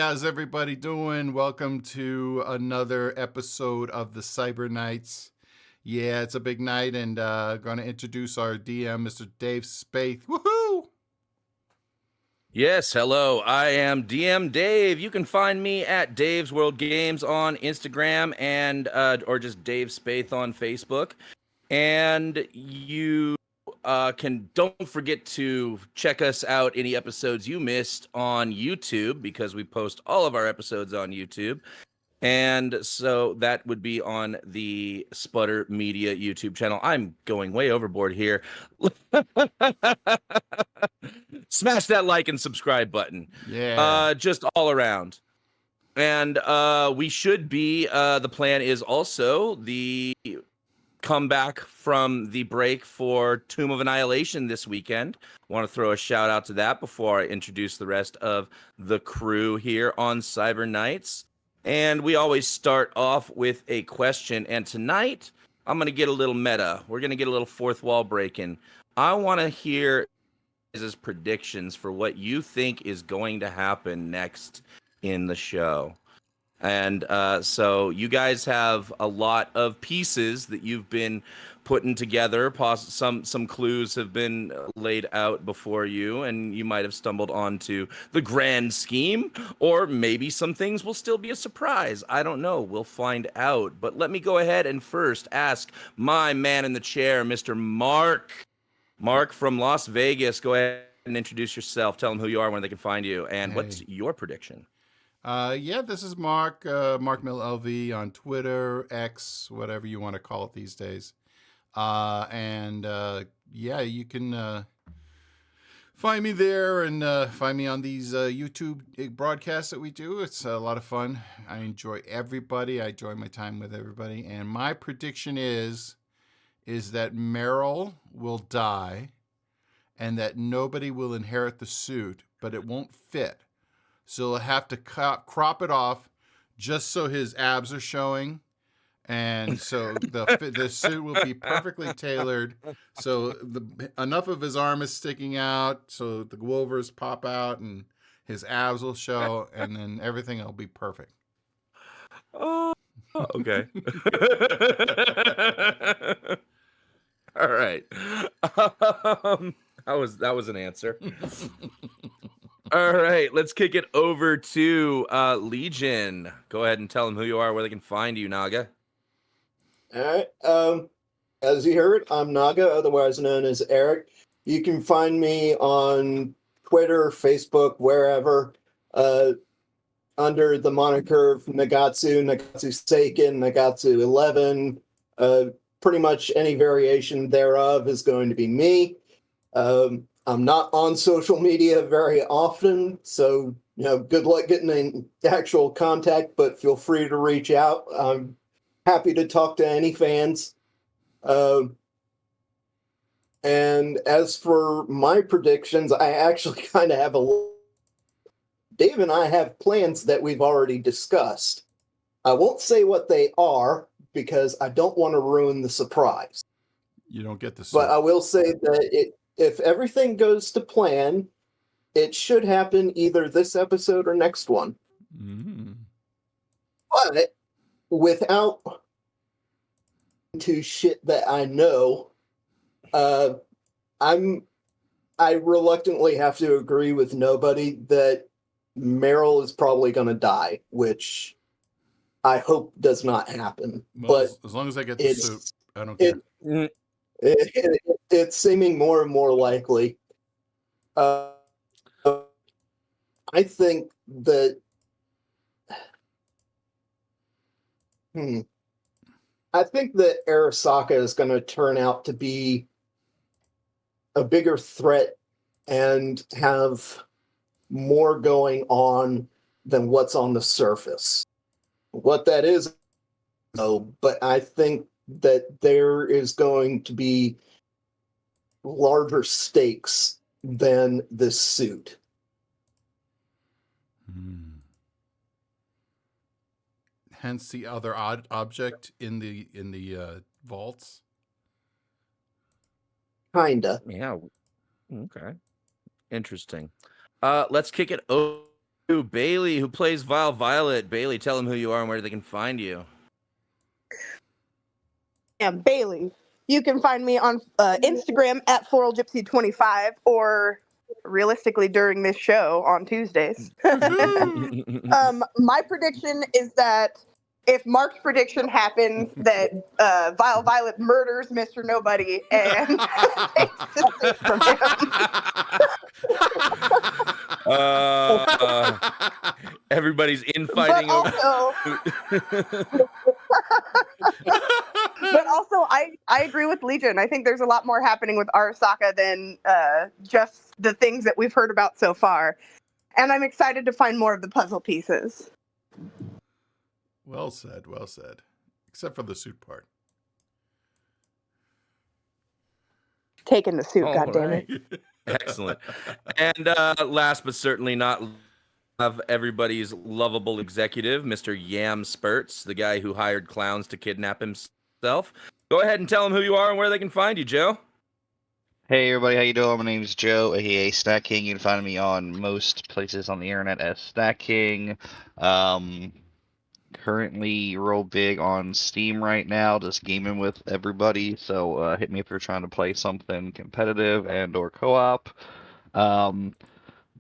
how's everybody doing? Welcome to another episode of the Cyberknights. Yeah, it's a big night, and going to introduce our DM, Mr. Dave Spaeth. Woohoo! Yes, hello. I am DM Dave. You can find me at Dave's World Games on Instagram and or just Dave Spaeth on Facebook. And you don't forget to check us out any episodes you missed on YouTube, because we post all of our episodes on YouTube. And so that would be on the Sputter Media YouTube channel. I'm going way overboard here. Smash that like and subscribe button. Yeah. Just all around. And we should be, the plan is also the comeback from the break for Tomb of Annihilation this weekend. Want to throw a shout out to that before I introduce the rest of the crew here on Cyberknights. And we always start off with a question. And tonight, I'm going to get a little meta. We're going to get a little fourth wall breaking. I want to hear his predictions for what you think is going to happen next in the show. And so you guys have a lot of pieces that you've been putting together. Some clues have been laid out before you, and you might have stumbled onto the grand scheme, or maybe some things will still be a surprise. I don't know. We'll find out. But let me go ahead and first ask my man in the chair, Mr. Mark. Mark from Las Vegas, go ahead and introduce yourself. Tell them who you are, where they can find you, and what's your prediction? This is Mark, Mark Mill LV on Twitter, X, whatever you want to call it these days. You can find me there and find me on these YouTube broadcasts that we do. It's a lot of fun. I enjoy everybody. I enjoy my time with everybody. And my prediction is that Meryl will die and that nobody will inherit the suit, but it won't fit. So he'll have to crop it off just so his abs are showing. And so the suit will be perfectly tailored. So enough of his arm is sticking out, so the wolvers pop out and his abs will show, and then everything will be perfect. Oh, okay. All right. That was an answer. All right, let's kick it over to Legion. Go ahead and tell them who you are, where they can find you, Naga. All right. As you heard, I'm Naga, otherwise known as Eric. You can find me on Twitter, Facebook, wherever, under the moniker of Nagatsu Seiken, Nagatsu 11. Pretty much any variation thereof is going to be me. I'm not on social media very often, so good luck getting in actual contact, but feel free to reach out. I'm happy to talk to any fans. And as for my predictions, I actually kind of have Dave and I have plans that we've already discussed. I won't say what they are because I don't want to ruin the surprise. You don't get the suit. But I will say that if everything goes to plan, it should happen either this episode or next one. Mm-hmm. But without to shit that I know, I reluctantly have to agree with nobody that Meryl is probably going to die, which I hope does not happen. Well, but as long as I get the suit, I don't care. It's seeming more and more likely. I think that Arasaka is going to turn out to be a bigger threat and have more going on than what's on the surface. What that is, no, but I think that there is going to be larger stakes than this suit. Hence the other odd object in the vaults. Kinda. Yeah. Okay. Interesting. Let's kick it over Bailey, who plays Vile Violet. Bailey, tell them who you are and where they can find you. I'm Bailey. You can find me on Instagram at FloralGypsy25 or realistically during this show on Tuesdays. My prediction is that if Mark's prediction happens, that Vile Violet murders Mr. Nobody and takes the suit from him. Everybody's infighting But also, I agree with Legion. I think there's a lot more happening with Arasaka than just the things that we've heard about so far. And I'm excited to find more of the puzzle pieces. Well said, well said. Except for the suit part. Taking the suit, goddammit. Excellent. And last but certainly not of everybody's lovable executive, Mr. Yam Spurts, the guy who hired clowns to kidnap himself. Go ahead and tell them who you are and where they can find you, Joe. Hey everybody, how you doing? My name is Joe, aka Snack King. You can find me on most places on the internet as Snack King. Currently real big on Steam right now, just gaming with everybody. So hit me if you're trying to play something competitive and or co-op.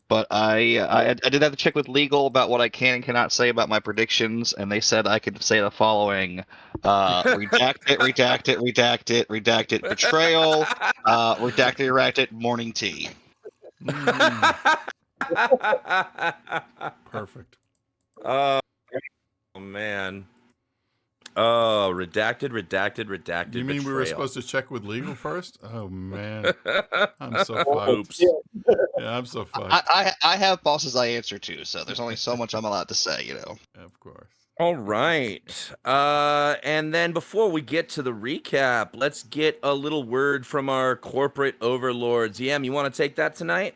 But I did have to check with legal about what I can and cannot say about my predictions, and they said I could say the following: redact it, betrayal, redact it, morning tea. Perfect. Oh man. Oh, redacted. You mean betrayal. we were supposed to check with legal first? Oh man, I'm so fucked. Oops. Yeah, I'm so fucked. I have bosses I answer to, so there's only so much I'm allowed to say, you know. Of course. All right. And then before we get to the recap, let's get a little word from our corporate overlords. Yam, you want to take that tonight?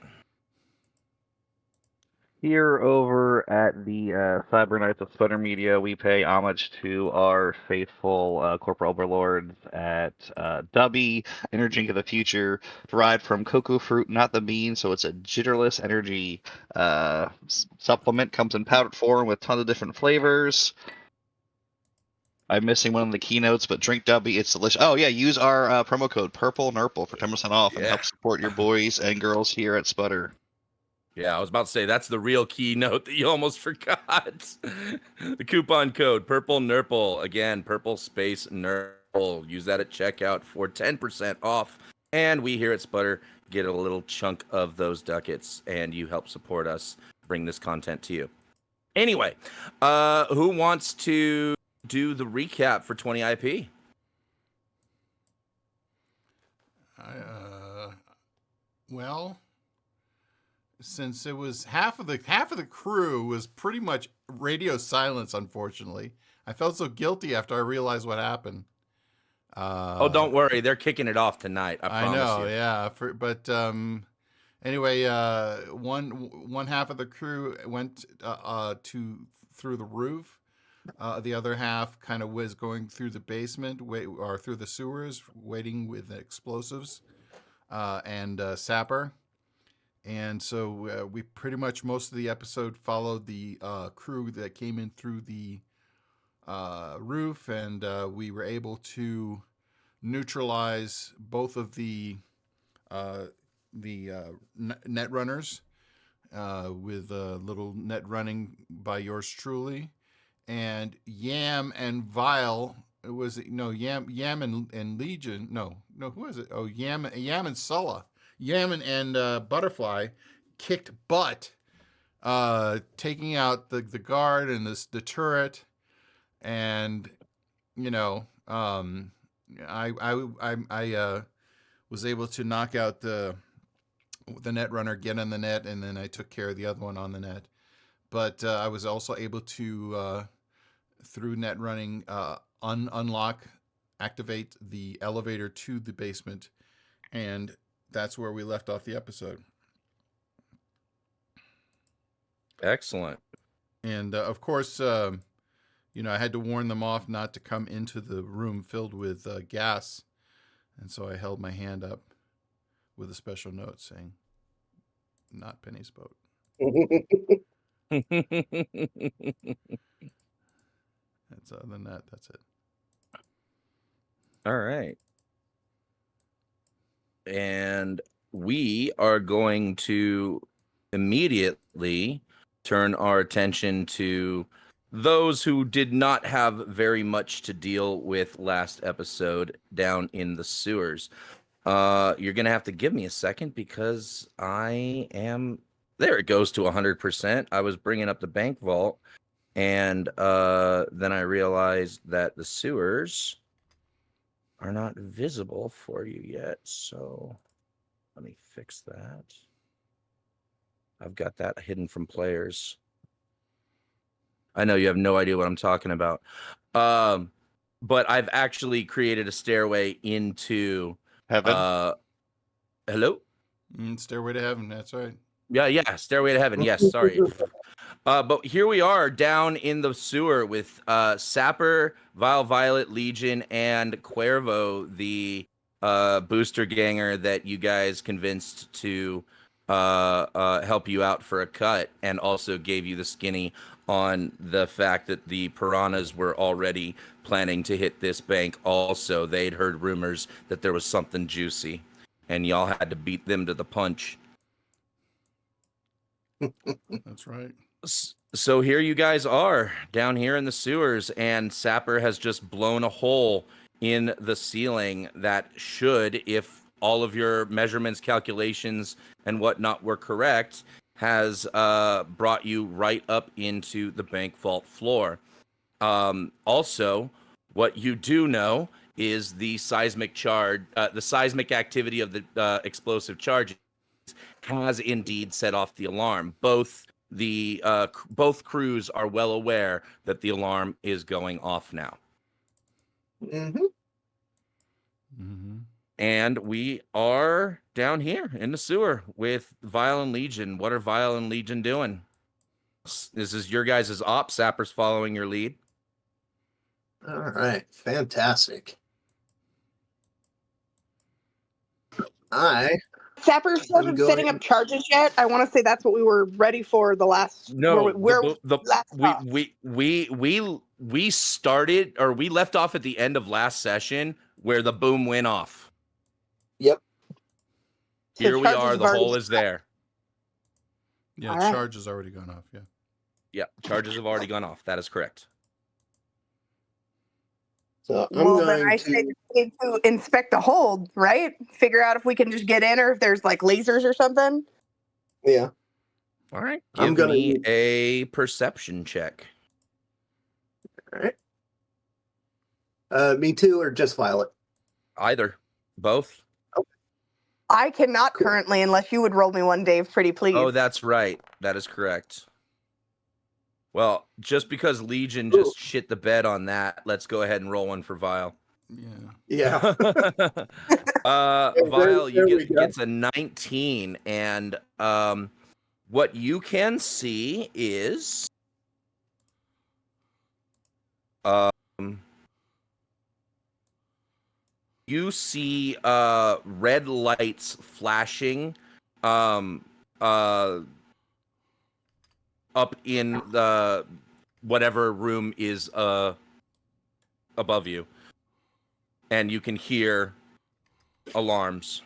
Here over at the Cyberknights of Sputter Media, we pay homage to our faithful corporate overlords at Dubby, Energy Drink of the Future, derived from cocoa fruit, not the bean, so it's a jitterless energy supplement. Comes in powdered form with tons of different flavors. I'm missing one of the keynotes, but drink Dubby, it's delicious. Oh yeah, use our promo code PURPLE for 10% off and help support your boys and girls here at Sputter. Yeah, I was about to say that's the real keynote that you almost forgot. The coupon code Purple Nurple. Again, Purple Space Nurple. Use that at checkout for 10% off. And we here at Sputter get a little chunk of those ducats, and you help support us bring this content to you. Anyway, who wants to do the recap for 20 IP? Well, since it was half of the crew was pretty much radio silence, unfortunately. I felt so guilty after I realized what happened. Oh, don't worry, they're kicking it off tonight. I promise know, you. yeah. Anyway, one half of the crew went through the roof. The other half kind of was going through the basement, or through the sewers, waiting with explosives and sapper. And so we pretty much most of the episode followed the crew that came in through the roof, and we were able to neutralize both of the net runners with a little net running by yours truly, and Yam and Vile. It was Yam and Legion. No, who is it? Oh, Yam and Sulla. Yam and Butterfly kicked butt, taking out the guard and the turret, and I was able to knock out the net runner, get on the net, and then I took care of the other one on the net. But I was also able to through net running activate the elevator to the basement, and that's where we left off the episode. Excellent. And of course, I had to warn them off not to come into the room filled with gas. And so I held my hand up with a special note saying, "Not Penny's boat." That's other than that, that's it. All right. And we are going to immediately turn our attention to those who did not have very much to deal with last episode down in the sewers. You're going to have to give me a second because I am... There it goes to 100%. I was bringing up the bank vault, and then I realized that the sewers are not visible for you yet. So let me fix that. I've got that hidden from players. I know you have no idea what I'm talking about. But I've actually created a stairway into Heaven. Hello? Stairway to Heaven, that's right. Yeah, Stairway to Heaven. Yes, sorry. But here we are down in the sewer with Sapper, Vile Violet, Legion, and Cuervo, the booster ganger that you guys convinced to help you out for a cut, and also gave you the skinny on the fact that the piranhas were already planning to hit this bank also. They'd heard rumors that there was something juicy, and y'all had to beat them to the punch. That's right. So here you guys are down here in the sewers, and Sapper has just blown a hole in the ceiling that should, if all of your measurements, calculations, and whatnot were correct, has brought you right up into the bank vault floor. Also, what you do know is the seismic charge, the seismic activity of the explosive charges has indeed set off the alarm. Both crews are well aware that the alarm is going off now. Mm-hmm. Mm-hmm. And we are down here in the sewer with Vile and Legion. What are Vile and Legion doing? This is your guys' op. Sapper's following your lead. All right. Fantastic. Sapper started I'm going- setting up charges yet? I want to say that's what we were ready for the last. No, last talk. we started, or we left off at the end of last session where the boom went off. Yep. So Here we charges are. have The already hole is there. Yeah, All right. charge has already gone off. Yeah. Yeah, charges have already gone off. That is correct. So I'm Well, then going I to. say we need to inspect the hold, right? Figure out if we can just get in or if there's like lasers or something. Yeah. All right. I'm Give gonna me use- a perception check. All right. Me too, or just Violet? Either. Both. I cannot Cool. currently unless you would roll me one, Dave. Pretty please. Oh, that's right. That is correct. Well, just because Legion just shit the bed on that, let's go ahead and roll one for Vile. Yeah. Yeah. Vile, there we go. gets a 19, and what you can see is you see red lights flashing up in the whatever room is above you, and you can hear alarms.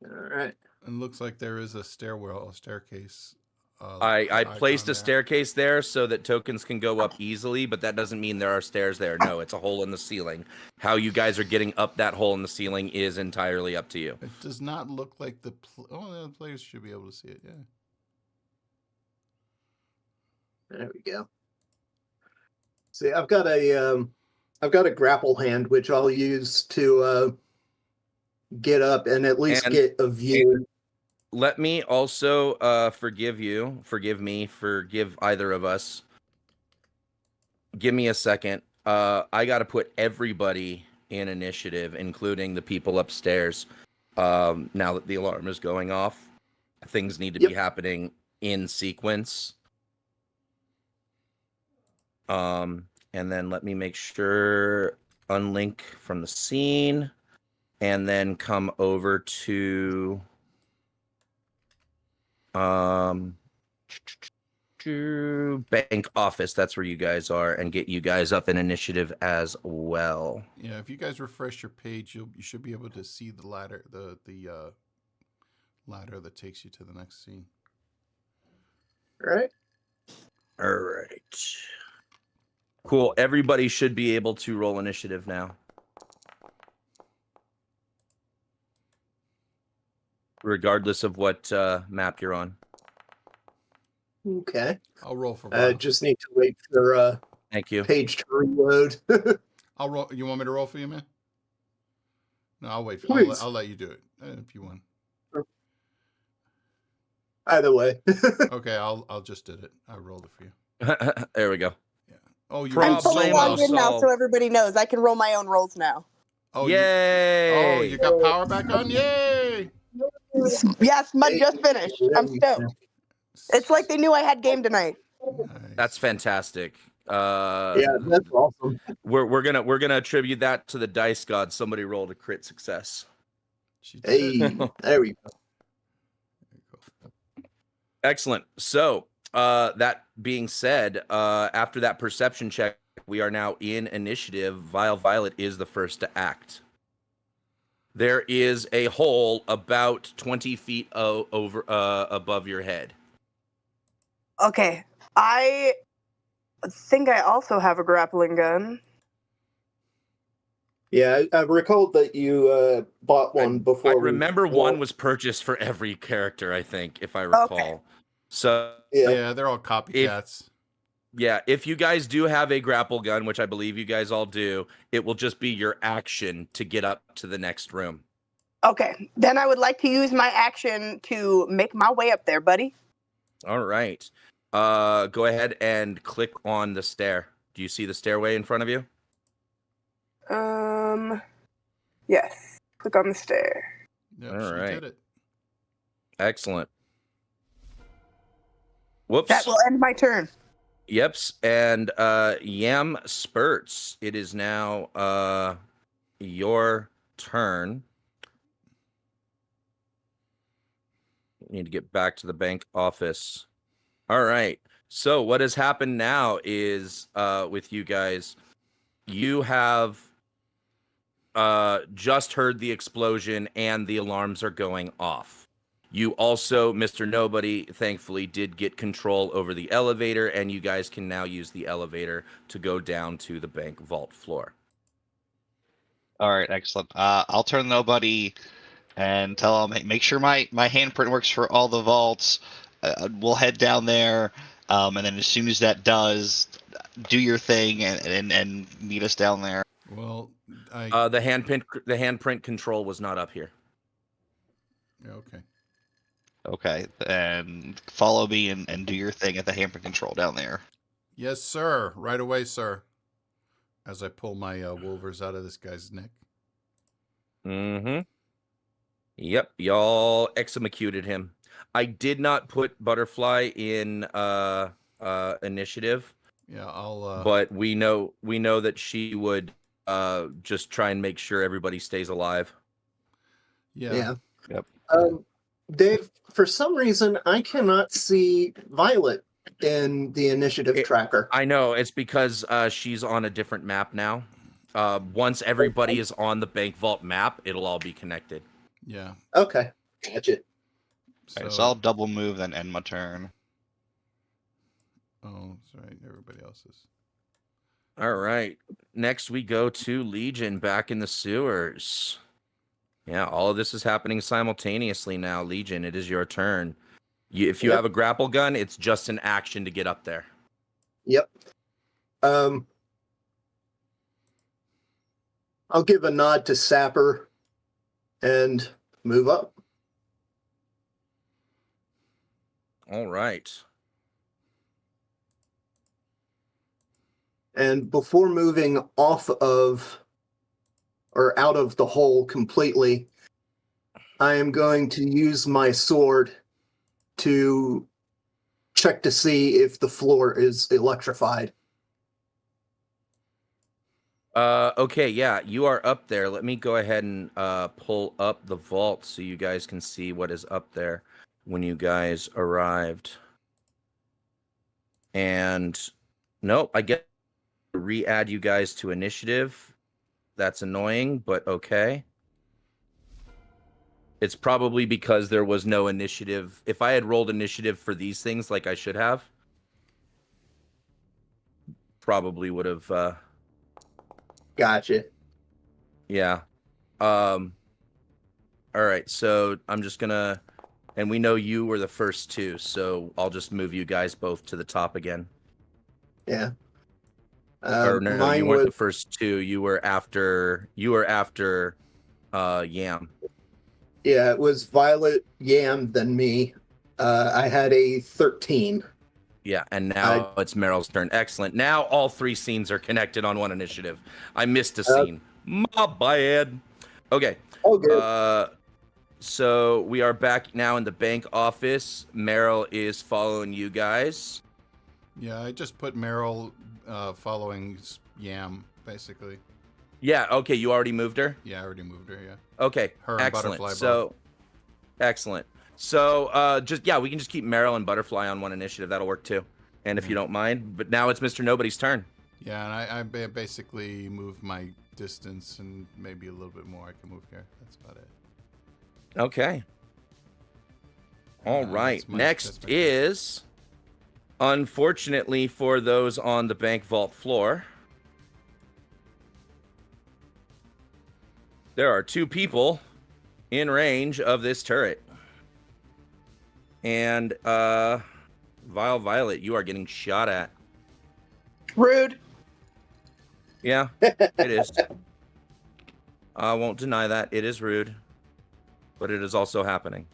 All right. It looks like there is a staircase. I placed icon a staircase there so that tokens can go up easily, but that doesn't mean there are stairs there. No, it's a hole in the ceiling. How you guys are getting up that hole in the ceiling is entirely up to you. It does not look like the players should be able to see it. Yeah. There we go. See, I've got a grapple hand which I'll use to get up and at least get a view. Let me also forgive either of us. Give me a second. I got to put everybody in initiative, including the people upstairs. Now that the alarm is going off, things need to be happening in sequence. And then let me make sure unlink from the scene, and then come over to To bank office, that's where you guys are, and get you guys up in initiative as well. Yeah, if you guys refresh your page, you should be able to see the ladder, the ladder that takes you to the next scene. Right. All right. Cool. Everybody should be able to roll initiative now. Regardless of what map you're on. Okay. I'll roll for I Bob. just need to wait for Thank you. page to reload. I'll roll. You want me to roll for you, man? No, I'll wait. Please. I'll let you do it if you want. Either way. Okay, I'll just did it. I rolled it for you. There we go. Yeah. Oh, you Problem I'm fully rolled logged in now, solved. so everybody knows I can roll my own rolls now. Oh, Yay! you got power back on? Yay! Yes, Mud just finished. I'm stoked. It's like they knew I had game tonight. Nice. That's fantastic. Yeah, that's awesome. We're gonna attribute that to the dice god. Somebody rolled a crit success. She did Hey, it. there we go. Excellent. So that being said, after that perception check, we are now in initiative. Violet is the first to act. There is a hole about 20 feet over above your head. Okay, I think I also have a grappling gun. Yeah, I recalled that you bought one before. I remember one was purchased for every character, I think, if I recall. Okay. So Yeah, they're all copycats. if you guys do have a grapple gun, which I believe you guys all do, it will just be your action to get up to the next room. Okay, then I would like to use my action to make my way up there, buddy. All right. Go ahead and click on the stair. Do you see the stairway in front of you? Yes. Click on the stair. Yep, All she right. did it. Excellent. Whoops. That will end my turn. Yeps. And Yam Spurts. It is now your turn. Need to get back to the bank office. All right. So what has happened now is with you guys, you have just heard the explosion and the alarms are going off. You also, Mr. Nobody, thankfully did get control over the elevator, and you guys can now use the elevator to go down to the bank vault floor. All right, excellent. I'll turn Nobody and tell him, hey, make sure my handprint works for all the vaults. We'll head down there, and then as soon as that does, do your thing and meet us down there. Well, The handprint control was not up here. okay. Okay, and follow me and do your thing at the handprint control down there. Yes, sir. Right away, sir. As I pull my wolvers out of this guy's neck. Mm-hmm. Yep, y'all executed him. I did not put Butterfly in initiative. Yeah, I'll. But we know that she would just try and make sure everybody stays alive. Yeah. Yep. Dave, for some reason, I cannot see Violet in the initiative tracker. I know it's because she's on a different map now. Once everybody is on the bank vault map, it'll all be connected. Yeah. Okay, gotcha. So I'll double move and end my turn. Oh, that's right. Everybody else is. All right. Next, we go to Legion back in the sewers. Yeah, all of this is happening simultaneously now. Legion, it is your turn. If you have a grapple gun, it's just an action to get up there. Yep. I'll give a nod to Sapper and move up. All right. And before moving off of or out of the hole completely, I am going to use my sword to check to see if the floor is electrified. Okay, yeah, you are up there. Let me go ahead and pull up the vault so you guys can see what is up there. when you guys arrived. And nope, I get to re-add you guys to initiative. That's annoying, but okay. It's probably because there was no initiative. If I had rolled initiative for these things like I should have, probably would have Gotcha. yeah. All right, so I'm just gonna, and we know you were the first two, so I'll just move you guys both to the top again. Yeah. Or no, you mine weren't was the first two. You were after Yam. yeah, it was Violet, Yam, then me. I had a 13. Yeah, and now it's Meryl's turn. Excellent. Now all three scenes are connected on one initiative. I missed a scene. My bad. Okay. Oh, good. So we are back now in the bank office. Meryl is following you guys. Yeah, I just put Meryl following Yam, basically. Yeah, okay, you already moved her? Yeah, I already moved her, yeah. Okay, Her and excellent. Butterfly So, excellent. So, we can just keep Meryl and Butterfly on one initiative. That'll work too. And if you don't mind, but now it's Mr. Nobody's turn. Yeah, and I basically moved my distance and maybe a little bit more I can move here. That's about it. Okay. All right. that's my Next turn. is, unfortunately for those on the bank vault floor, there are two people in range of this turret. And, Violet, you are getting shot at. Rude. Yeah, it is. I won't deny that. It is rude. But it is also happening.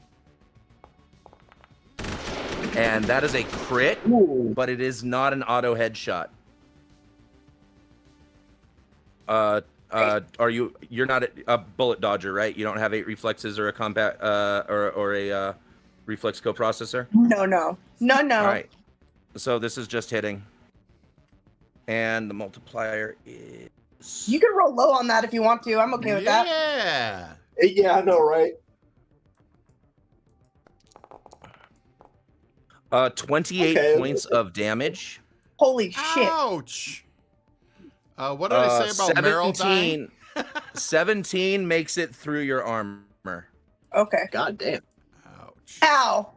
And that is a crit, but it is not an auto headshot. You're not a bullet dodger, right? You don't have 8 reflexes or a combat or a reflex coprocessor? No. All right. So this is just hitting. And the multiplier is... You can roll low on that if you want to. I'm okay with that. Yeah. Yeah, I know, right? 28 points of damage. Holy shit. Ouch. What did I say about Meryl dying? 17 makes it through your armor. Okay. God damn. Ouch. Ow.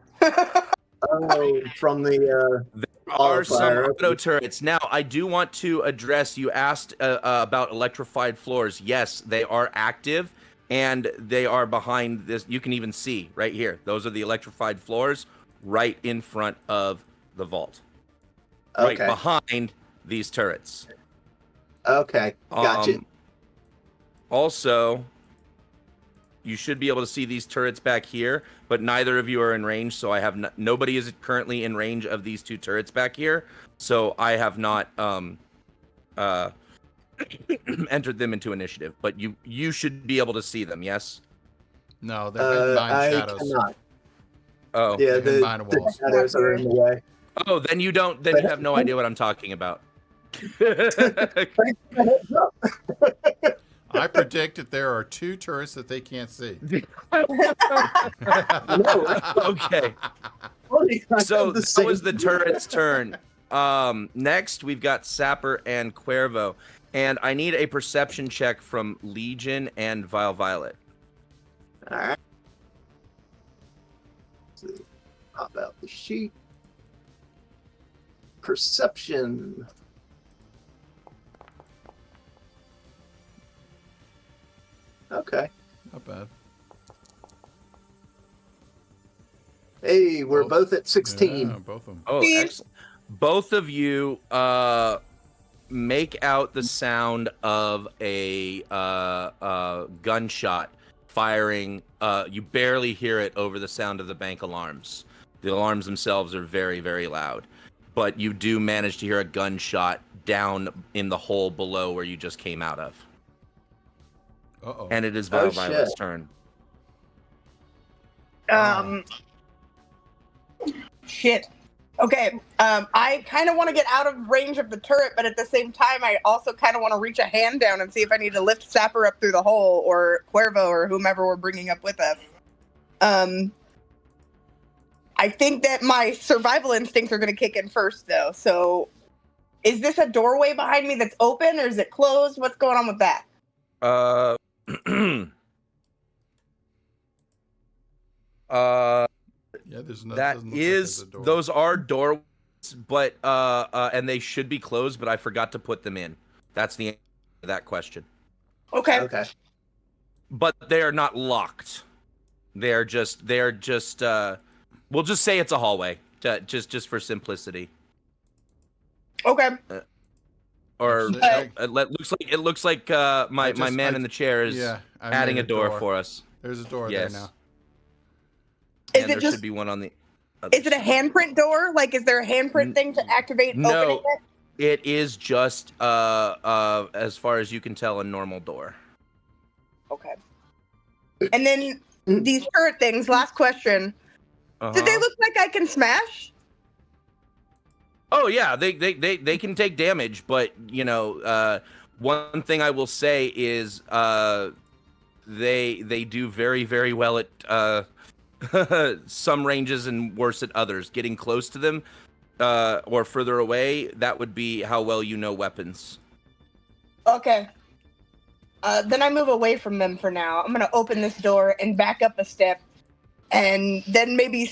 Oh, from the There are some fire. auto turrets. Now, I do want to address, you asked about electrified floors. Yes, they are active, and they are behind this. You can even see right here. Those are the electrified floors right in front of the vault. Right Okay. behind these turrets. Okay. Gotcha. Also, you should be able to see these turrets back here, but neither of you are in range, so I have nobody is currently in range of these two turrets back here, so I have not entered them into initiative. But you should be able to see them, yes? No, they're hidden behind I shadows. cannot. Oh, Yeah, Hidden behind a wall. the shadows are in the way. oh, then you don't. Then you have no idea what I'm talking about. I predict that there are 2 turrets that they can't see. Okay. So that was the turret's turn. Next, we've got Sapper and Cuervo. And I need a perception check from Legion and Violet. All right. Let's see. Pop out the sheet. Perception. Okay. Not bad. Hey, we're Both- both at 16. Yeah, both of them. Oh, Beep. excellent. Both of you make out the sound of a gunshot firing. You barely hear it over the sound of the bank alarms. The alarms themselves are very, very loud. But you do manage to hear a gunshot down in the hole below where you just came out of. Uh-oh. And it is Oh, Violet's shit. turn. Shit. Okay. I kind of want to get out of range of the turret, but at the same time, I also kind of want to reach a hand down and see if I need to lift Sapper up through the hole, or Cuervo, or whomever we're bringing up with us. I think that my survival instincts are going to kick in first, though. So, is this a doorway behind me that's open, or is it closed? What's going on with that? Yeah, there's no. That doesn't look like there's is, a door. those are doorways, but and they should be closed, but I forgot to put them in. That's the answer to that question. Okay. Okay. But they are not locked. They're just we'll just say it's a hallway, just for simplicity. Okay. Or Actually, it looks like my man in the chair is I adding made a door for us. There's a door Yes. there now. Is And it there just- should be one on the Is it a handprint door? Like, is there a handprint thing to activate opening it? It is just as far as you can tell, a normal door. Okay. And then these turret things, last question. Do they Uh-huh. look like I can smash? Oh yeah, they can take damage, but one thing I will say is they do very, very well at some ranges and worse at others. Getting close to them or further away, that would be how well you know weapons. Okay. Then I move away from them for now. I'm gonna open this door and back up a step, and then maybe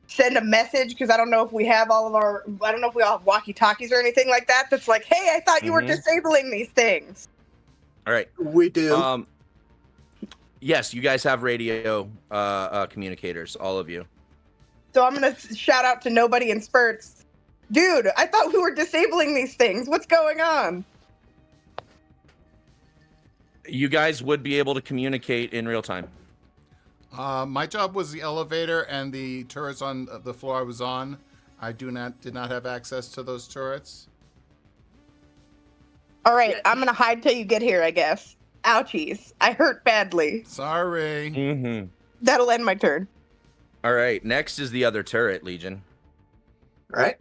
send a message, because I don't know if we have I don't know if we all have walkie-talkies or anything like that. That's like, hey, I thought you were disabling these things. All right. We do. Yes, you guys have radio communicators, all of you. So I'm gonna shout out to Nobody in Spurts. Dude, I thought we were disabling these things. What's going on? You guys would be able to communicate in real time. My job was the elevator and the turrets on the floor I was on. I did not have access to those turrets. All right, I'm gonna hide till you get here, I guess. Ouchies. I hurt badly. Sorry. Mm-hmm. That'll end my turn. All right, next is the other turret, Legion. Right?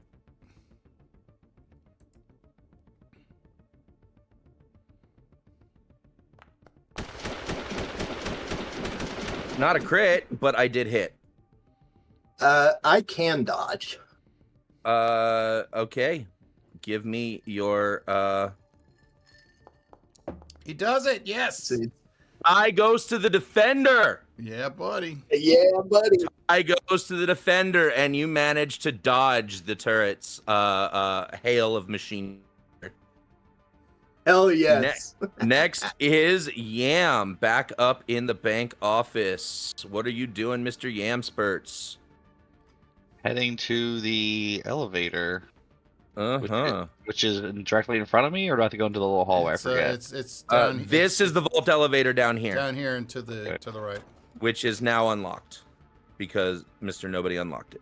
Not a crit, but I did hit. I can dodge. Okay. Give me your He does it. Yes. See. I goes to the defender. Yeah, buddy. Yeah, buddy. I goes to the defender, and you manage to dodge the turret's hail of machine. Hell yes. Next is Yam, back up in the bank office. What are you doing, Mr. Yam Spurts? Heading to the elevator, Uh-huh. which is directly in front of me, or do I have to go into the little hallway? I forget. It's down. This is the vault elevator down here, down here and to the right. which is now unlocked because Mr. Nobody unlocked it.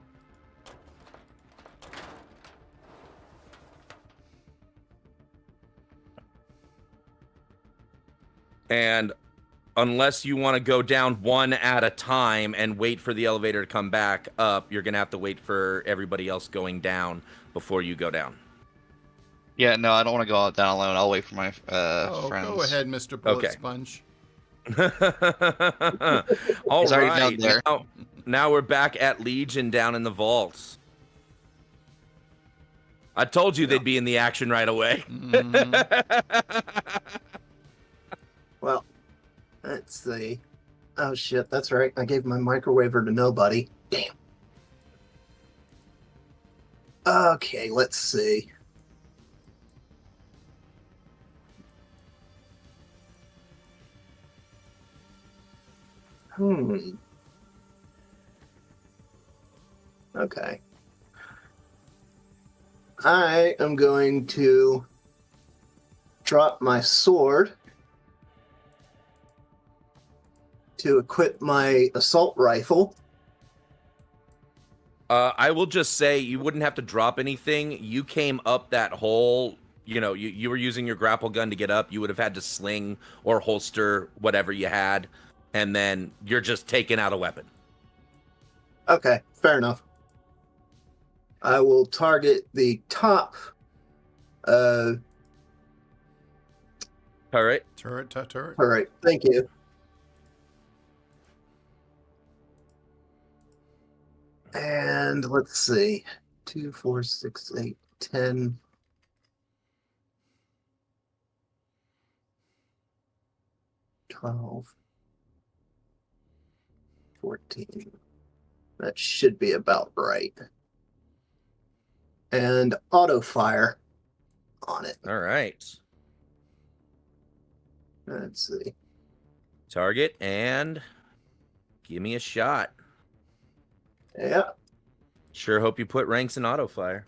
And unless you want to go down one at a time and wait for the elevator to come back up, you're going to have to wait for everybody else going down before you go down. Yeah, no, I don't want to go out down alone. I'll wait for my Oh, friends. go ahead, Mr. Bullet Okay. Sponge. All He's already right. down there. Now we're back at Legion down in the vaults. I told you they'd be in the action right away. Well, let's see. Oh shit, that's right. I gave my microwaver to nobody. Damn. Okay, let's see. Okay. I am going to drop my sword to equip my assault rifle. I will just say you wouldn't have to drop anything. You came up that hole. You know, you were using your grapple gun to get up. You would have had to sling or holster whatever you had, and then you're just taking out a weapon. Okay, fair enough. I will target the top. All right. Turret. All right, thank you. And let's see. 2, 4, 6, 8, 10. 12. 14. That should be about right. And auto fire on it. All right. Let's see. Target and give me a shot. Yeah, Sure hope you put ranks in auto fire.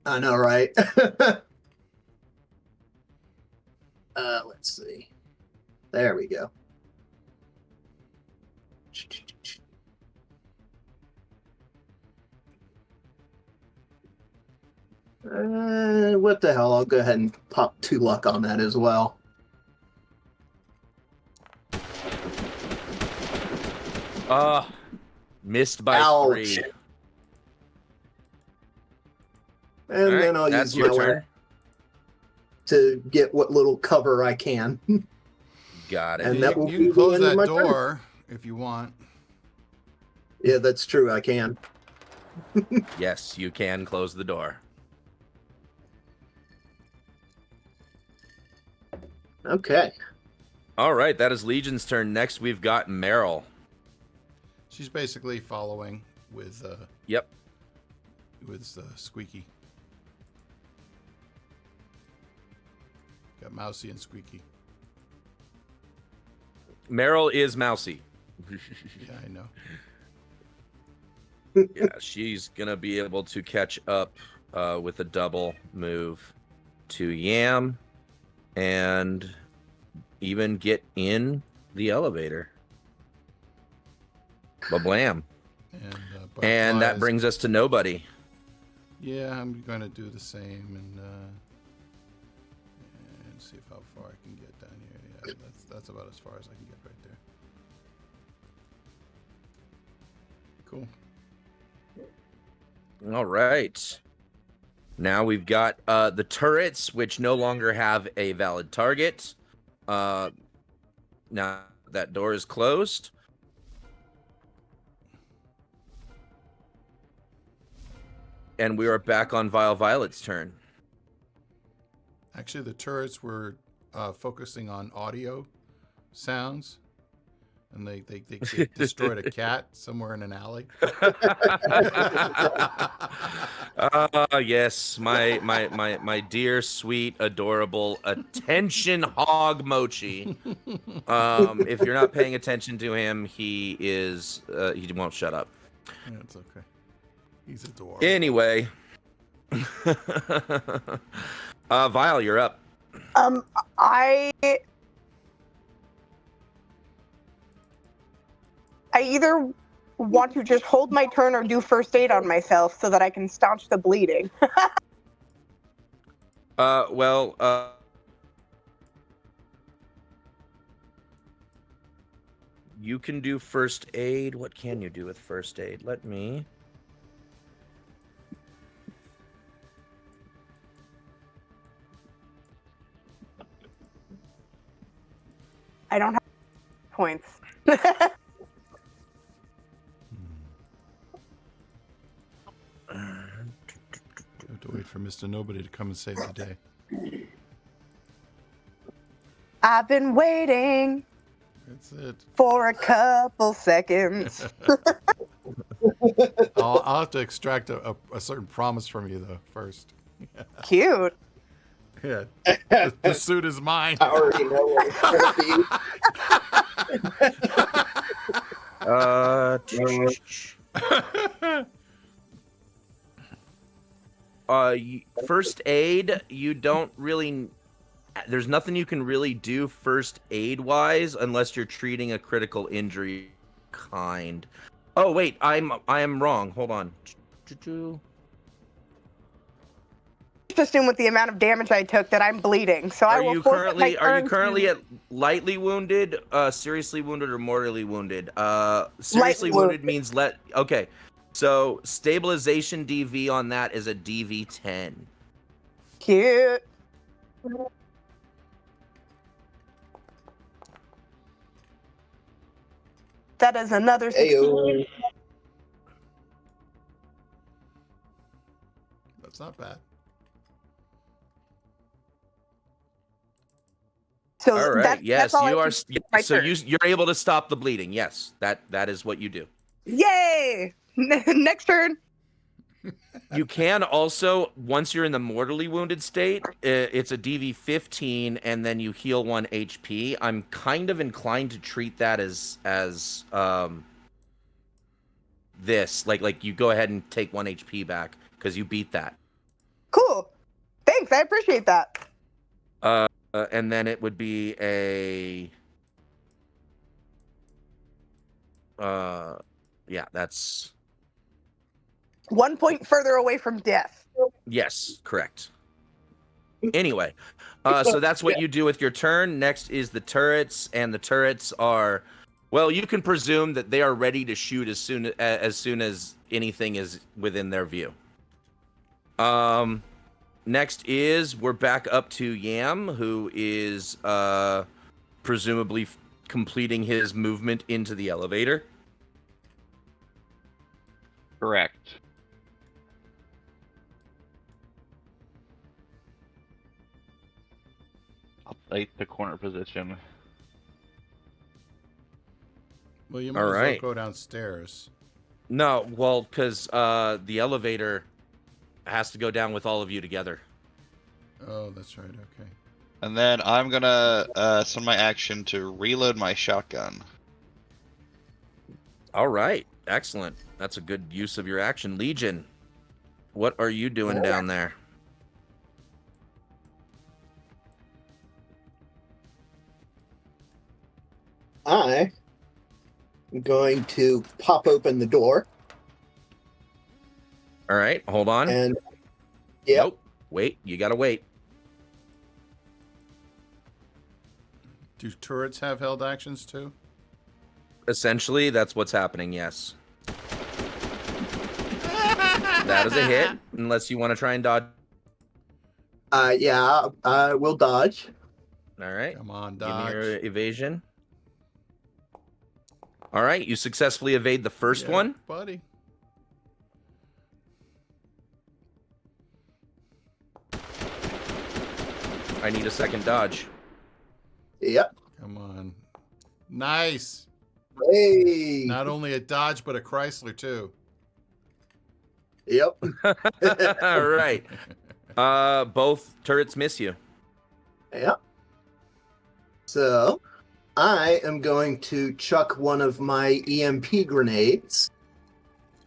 I know, right? Let's see. There we go. What the hell? I'll go ahead and pop 2 luck on that as well. Missed by Ouch. 3. And All right, then I'll that's use my your way turn. to get what little cover I can. Got it. And You, that will you be can the close end of that my turn. door if you want. Yeah, that's true. I can. Yes, you can close the door. Okay. All right, that is Legion's turn. Next, we've got Meryl. She's basically following with Yep. Squeaky. Got Mousey and Squeaky. Meryl is Mousey. Yeah, I know. Yeah, she's going to be able to catch up with a double move to Yam and even get in the elevator. Ba-blam. And that brings us to nobody. Yeah, I'm going to do the same and see how far I can get down here. Yeah, that's about as far as I can get right there. Cool. All right. Now we've got the turrets, which no longer have a valid target. Now that door is closed. And we are back on Vile Violet's turn. Actually, the turrets were focusing on audio sounds, and they destroyed a cat somewhere in an alley. Yes, my dear, sweet, adorable, attention hog Mochi. If you're not paying attention to him, he won't shut up. Yeah, it's okay. He's adorable. Anyway, Vile, you're up. I either want to just hold my turn or do first aid on myself so that I can staunch the bleeding. You can do first aid. What can you do with first aid? Let me. I don't have points. You have to wait for Mr. Nobody to come and save the day. I've been waiting That's it. for a couple seconds. I'll have to extract a certain promise from you, though, first. Cute. Yeah. The suit is mine. I already know what it's going to be. First aid, you don't really. There's nothing you can really do first aid wise unless you're treating a critical injury kind. Oh wait, I am wrong. Hold on. Just assume with the amount of damage I took that I'm bleeding. So I Are will you forfeit my currently turn at lightly wounded, seriously wounded, or mortally wounded? Seriously Lightly wounded means okay. So stabilization DV on that is a DV10. Cute. That is another 16. Ayo. It's not bad. So All right. that's Yes, all you I are. can do my So turn. you're able to stop the bleeding. Yes, that is what you do. Yay! Next turn. You can also, once you're in the mortally wounded state, it's a DV15, and then you heal 1 HP. I'm kind of inclined to treat that as this, like you go ahead and take 1 HP back because you beat that. Cool. Thanks. I appreciate that. And then it would be a yeah, that's 1 point further away from death. yes, correct. Anyway, so that's what you do with your turn. Next is the turrets, and the turrets are, well, you can presume that they are ready to shoot as soon as anything is within their view. Next is we're back up to Yam, who is presumably completing his movement into the elevator. Correct. I'll take the corner position. Well, you might All as right. well go downstairs. No, well, because the elevator has to go down with all of you together. Oh, that's right. Okay. And then I'm gonna send my action to reload my shotgun. All right, excellent. That's a good use of your action. Legion, what are you doing down there? I am going to pop open the door All right, hold on. and yep. Nope. Wait, you gotta wait. Do turrets have held actions too? Essentially, that's what's happening, yes. That is a hit, unless you want to try and dodge. Yeah, I will dodge. All right, Come on, give me dodge. your evasion. All right, you successfully evade the first Yeah, one. buddy. I need a second dodge. Yep. Come on. Nice. Hey. Not only a Dodge, but a Chrysler too. Yep. All right. Both turrets miss you. Yep. So, I am going to chuck one of my EMP grenades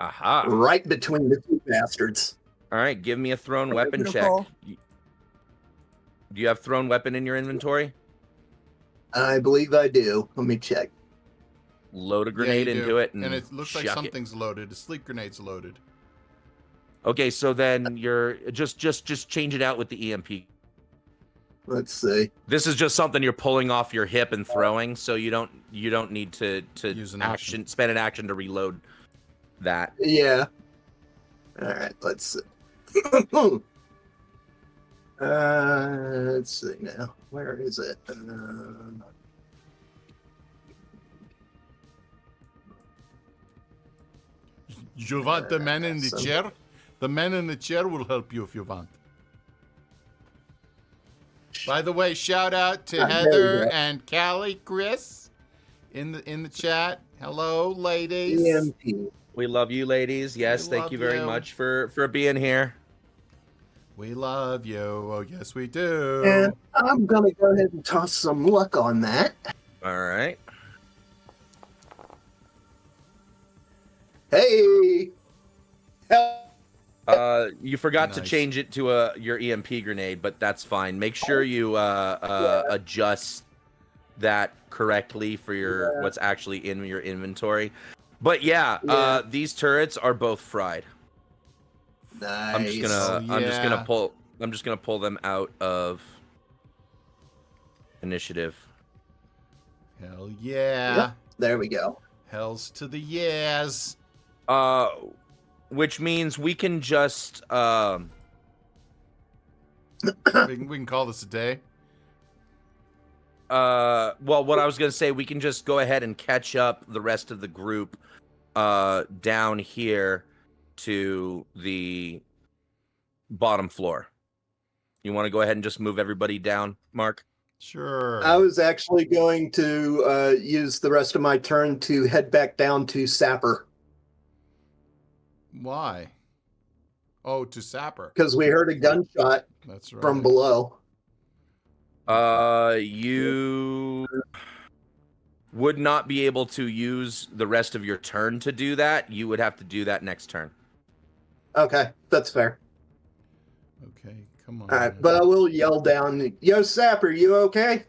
Aha. right between the two bastards. All right, give me a thrown weapon check. Beautiful. Do you have thrown weapon in your inventory? I believe I do. Let me check. Load a Yeah, grenade you do. into it, and it looks like chuck it. something's loaded. A sleep grenade's loaded. Okay, so then you're just change it out with the EMP. Let's see. This is just something you're pulling off your hip and throwing, so you don't need to Use an action. spend an action to reload that. Yeah. All right. Let's see. Let's see now. Where is it? You want the man in the some- chair? The man in the chair will help you if you want. By the way, shout out to There we Heather go. and Callie, Chris, in the chat. Hello, ladies. EMP. We love you, ladies. Yes, We thank love you very you. much for being here. We love you. Oh, yes, we do. And I'm gonna go ahead and toss some luck on that. All right. Hey. Hell. You forgot to Nice. change it to your EMP grenade, but that's fine. Make sure you adjust that correctly for your what's actually in your inventory. But yeah, these turrets are both fried. Nice. I'm just gonna Oh, I'm just gonna yeah. pull them out of initiative. Hell yeah. Yep. There we go. Hells to the yes. Which means we can just we can call this a day. well, what I was gonna say, we can just go ahead and catch up the rest of the group down here to the bottom floor. You want to go ahead and just move everybody down, Mark? Sure. I was actually going to use the rest of my turn to head back down to Sapper Why? Oh, to Sapper. because we heard a gunshot That's right. from below. You would not be able to use the rest of your turn to do that. You would have to do that next turn. Okay, that's fair. Okay, come on. All right, but I will yell down, "Yo, Sapper, you okay?"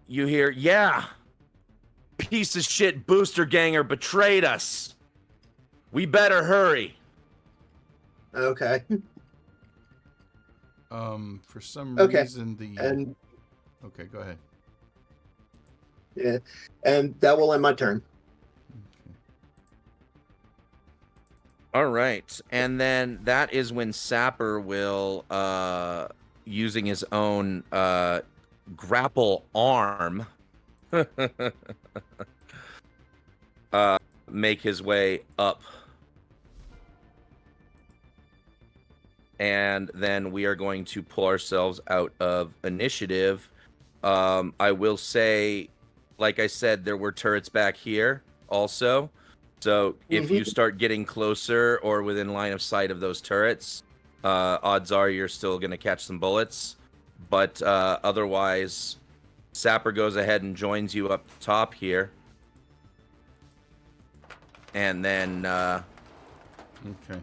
You hear, yeah, piece of shit booster ganger betrayed us. We better hurry. Okay, For some Okay, reason the and okay, go ahead. yeah, and that will end my turn. Okay. All right, and then that is when Sapper will, using his own grapple arm, make his way up. And then we are going to pull ourselves out of initiative. I will say, like I said, there were turrets back here also. So if you start getting closer or within line of sight of those turrets, odds are you're still going to catch some bullets. But otherwise, Sapper goes ahead and joins you up top here. And then Okay.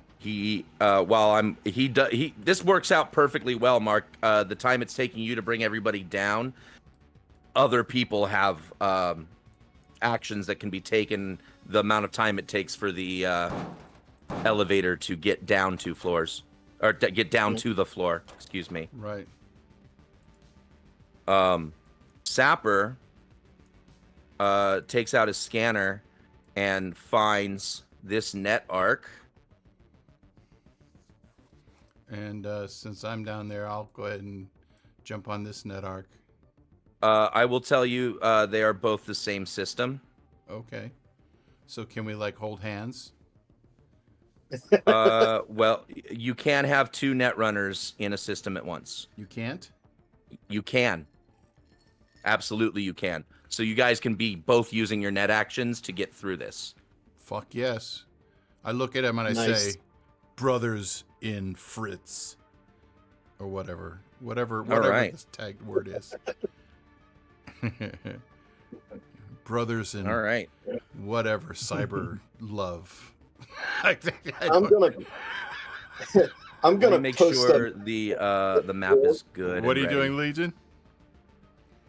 this works out perfectly well, Mark. The time it's taking you to bring everybody down, other people have actions that can be taken. The amount of time it takes for the elevator to get down 2 floors, or to get down to the floor. Excuse me. Right. Sapper takes out his scanner and finds this net arc. And since I'm down there, I'll go ahead and jump on this net arc. I will tell you, they are both the same system. Okay. So can we like hold hands? Well, you can have 2 net runners in a system at once. You can't? You can. Absolutely, you can. So you guys can be both using your net actions to get through this. Fuck yes. I look at him and I Nice. say, brothers in Fritz. Or whatever. Whatever right. this tagged word is. Brothers in All right. whatever cyber love. I I'm don't- gonna make post sure up. the map is good. What are and you ready. doing, Legion?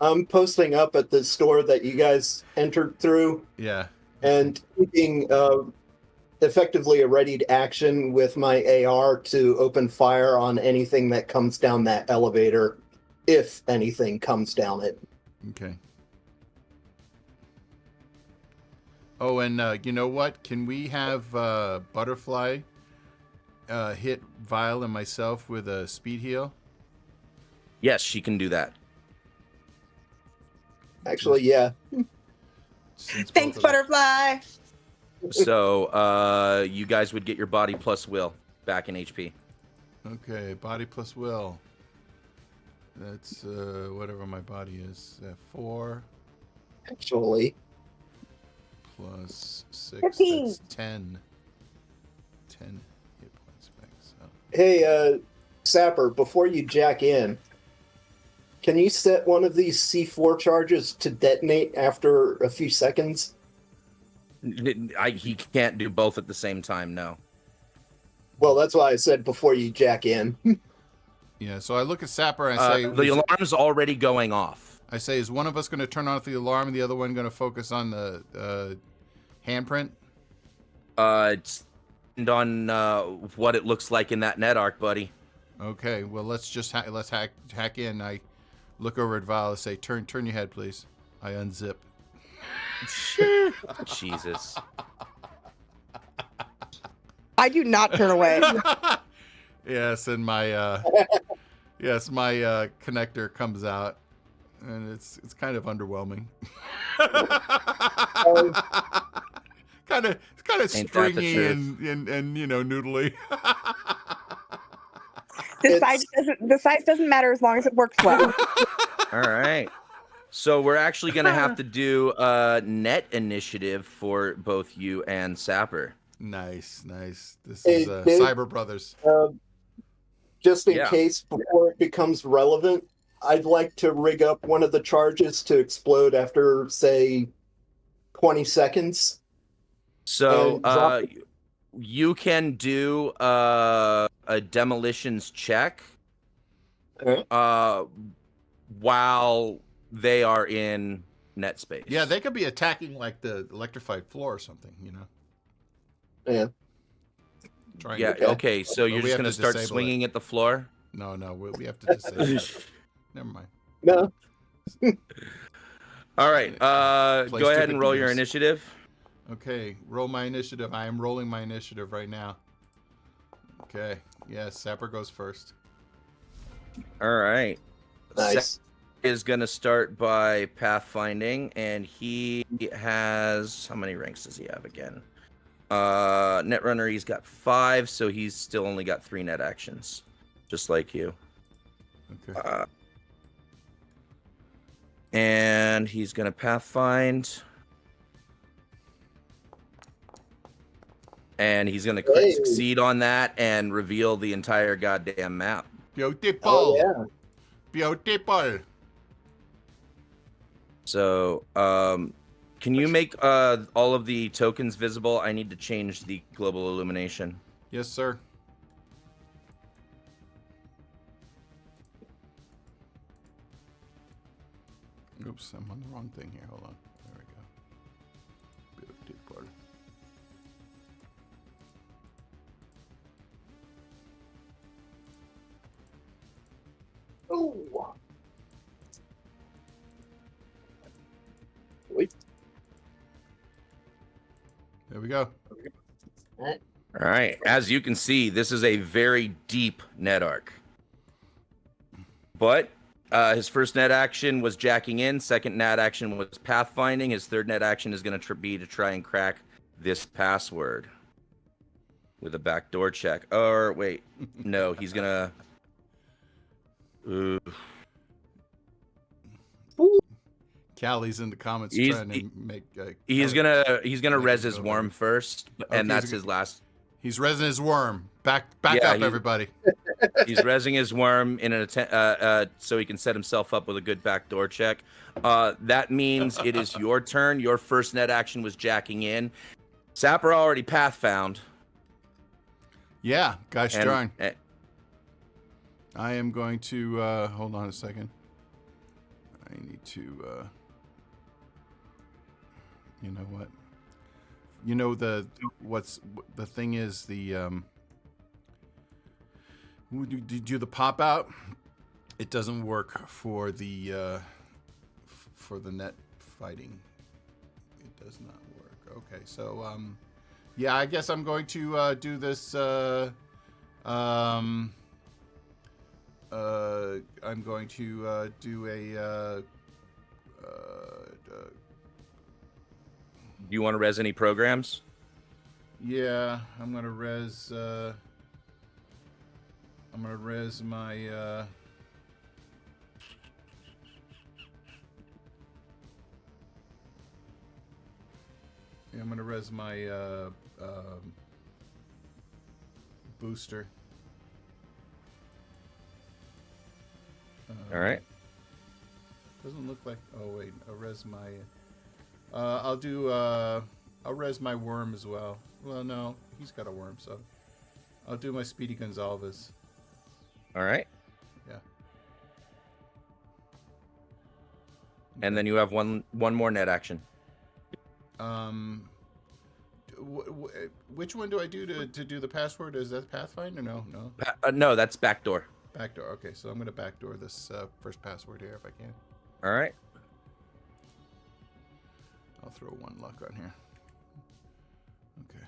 I'm posting up at the store that you guys entered through Yeah. and keeping effectively a readied action with my AR to open fire on anything that comes down that elevator, if anything comes down it. Okay. Oh, and you know what? Can we have Butterfly hit Vile and myself with a speed heal? Yes, she can do that. Actually, yeah. Since Thanks, both of us- Butterfly. So you guys would get your body plus will back in HP. Okay, body plus will. That's whatever my body is. 4 Actually, plus 6. 15. That's 10. 10 hit points back. So. hey, Sapper, before you jack in, can you set one of these C4 charges to detonate after a few seconds? He can't do both at the same time. No. Well, that's why I said before you jack in. Yeah, so I look at Sapper and I say, The alarm's already going off. I say, is one of us going to turn off the alarm and the other one going to focus on the handprint? It's on what it looks like in that net arc, buddy. Okay, well let's just hack in. I look over at Val and say, turn your head, please. I unzip. Jesus. I do not turn away. Yes, and my my connector comes out, and it's kind of underwhelming. kind kind of Ain't that the stringy truth? and noodly. The size doesn't matter as long as it works well. All right. So we're actually going to have to do net initiative for both you and Sapper. Nice. This Hey, is Dave, Cyber Brothers. Just in Yeah. case, before it becomes relevant, I'd like to rig up one of the charges to explode after, say, 20 seconds. So And drop you can do a demolitions check Alright. while they are in net space. Yeah, they could be attacking like the electrified floor or something. Yeah. Trying Yeah. to- Okay. So you're we just have going to to start disable swinging at the floor. No, we have to disable it. Never mind. No. All right. Play Go ahead stupid and roll your games. initiative. Okay, roll my initiative. I am rolling my initiative right now. Okay. Yes, Sapper goes first. All right. Nice. Is going to start by pathfinding, and he has, how many ranks does he have again? Netrunner, he's got 5, so he's still only got 3 net actions, just like you. Okay. And he's going to pathfind, and he's going to Hey. succeed on that and reveal the entire goddamn map. Beautiful. Oh, yeah. Beautiful. So, can you make all of the tokens visible? I need to change the global illumination. Yes, sir. Oops, I'm on the wrong thing here. Hold on. There we go. Beautiful. Oh. Wait. There we go. All right. As you can see, this is a very deep net arc. But his first net action was jacking in. Second net action was pathfinding. His third net action is going to be to try and crack this password with a backdoor check. Or wait, no, he's going to. Callie's in the comments He's- trying to make. He's Kelly- gonna make res it his go worm better. first, Okay, and that's he's- his last. He's resin his worm. Back Yeah, up, he's- everybody. He's resing his worm in an attempt, so he can set himself up with a good backdoor check. That means it is your turn. Your first net action was jacking in. Sapper already path found. Yeah, gosh And, darn. I am going to hold on a second. I need to. You know what? You know the thing is the when you do the pop out. It doesn't work for the net fighting. It does not work. Okay, so yeah, I guess I'm going to do this. I'm going to do a. Do you want to res any programs? Yeah, I'm gonna res. I'm gonna res my. Yeah, I'm gonna res my booster. All right. Doesn't look like. Oh wait, I'll res my. I'll res my worm as well. Well, no, he's got a worm, so I'll do my Speedy Gonzalez. All right. Yeah. And then you have one more net action. Which one do I do to do the password? Is that Pathfinder? No. No, that's backdoor. Backdoor. Okay, so I'm gonna backdoor this first password here if I can. All right. I'll throw one luck on here. Okay.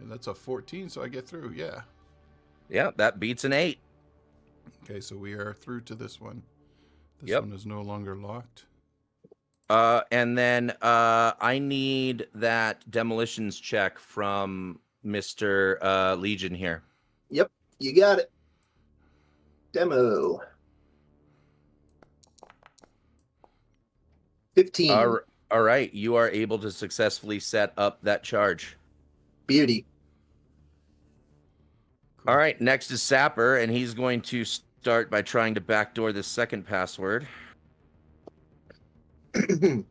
Yeah, that's a 14, so I get through. Yeah. Yeah, that beats an 8. Okay, so we are through to this one. This one is no longer locked. And then I need that demolitions check from Mr. Legion here. Yep, you got it. Demo. 15. All right, you are able to successfully set up that charge. Beauty. All right, next is Sapper, and he's going to start by trying to backdoor the second password. He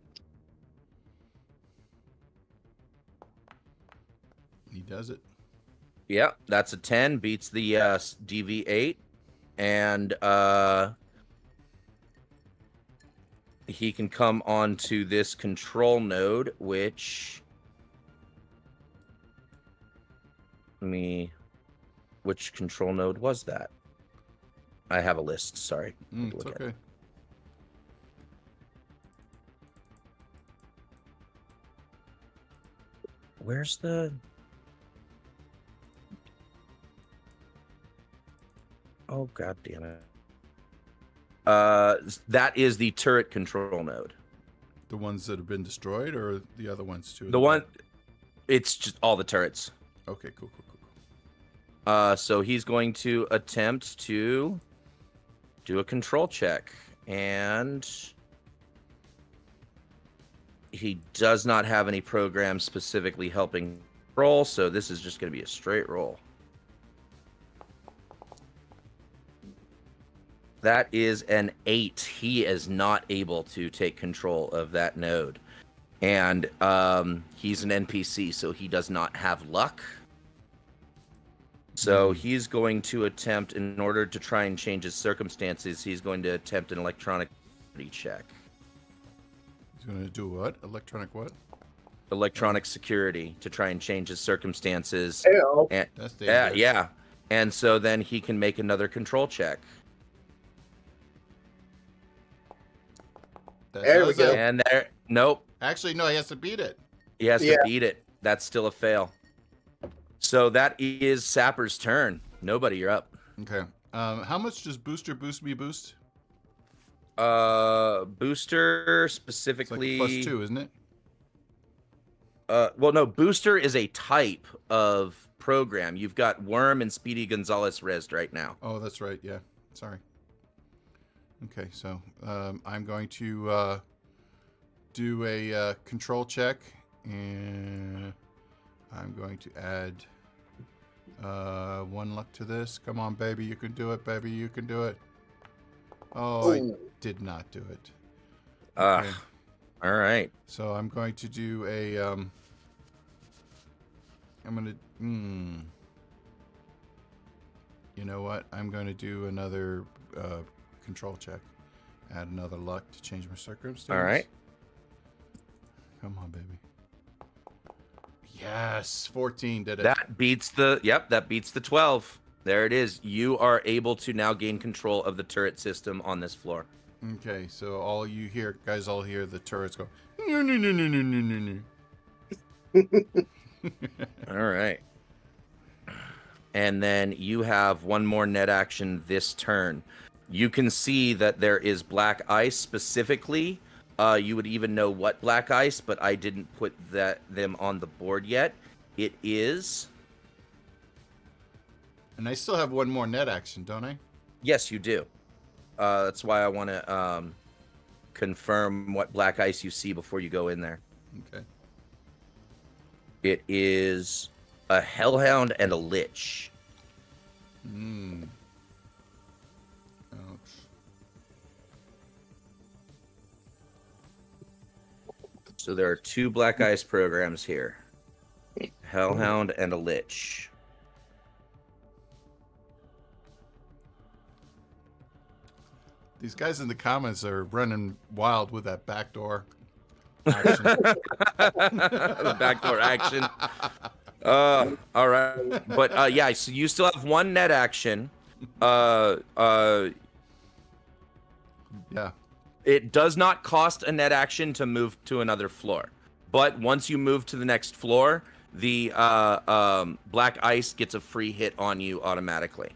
does it. Yep, that's a 10, beats the DV8, and he can come onto this control node, which which control node was that? I have a list, sorry. It's Look at okay. it. Where's the... Oh, god damn it. That is the turret control node. The ones that have been destroyed, or the other ones too? The one... It's just all the turrets. Okay, cool. So he's going to attempt to do a control check, and he does not have any programs specifically helping roll, so this is just going to be a straight roll. That is an 8. He is not able to take control of that node. And he's an NPC, so he does not have luck. So he's going to attempt, in order to try and change his circumstances, he's going to attempt an electronic check. He's going to do what? Electronic what? Electronic security to try and change his circumstances. Hell. And, That's dangerous. yeah. And so then he can make another control check. There we go. And there, nope. Actually, no, he has to beat it. He has to beat it. That's still a fail. So that is Sapper's turn. Nobody, you're up. Okay. How much does Booster boost me boost? Booster It's like specifically... +2, isn't it? Well, no, Booster is a type of program. You've got Worm and Speedy Gonzalez resed right now. Oh, that's right. Yeah. Sorry. Okay, so I'm going to do a control check, and I'm going to add 1 luck to this. Come on, baby. You can do it, baby. You can do it. Oh, I did not do it. Okay. All right. So I'm going to do a... I'm going to... You know what? I'm going to do another control check. Add another luck to change my circumstance. All right. Come on, baby. Yes, 14 did it. That beats the... Yep, that beats the 12. There it is. You are able to now gain control of the turret system on this floor. Okay, so all you hear, guys, all hear the turrets go... No, no, no, no, no, no, no, no. All right. And then you have one more net action this turn. You can see that there is black ice specifically. You would even know what black ice, but I didn't put them on the board yet. It is... And I still have one more net action, don't I? Yes, you do. That's why I want to confirm what black ice you see before you go in there. Okay. It is a Hellhound and a Lich. Ouch. So there are 2 black ice programs here. Hellhound and a Lich. These guys in the comments are running wild with that backdoor action. The backdoor action. All right. But yeah, so you still have 1 net action. Yeah. It does not cost a net action to move to another floor. But once you move to the next floor, the black ice gets a free hit on you automatically.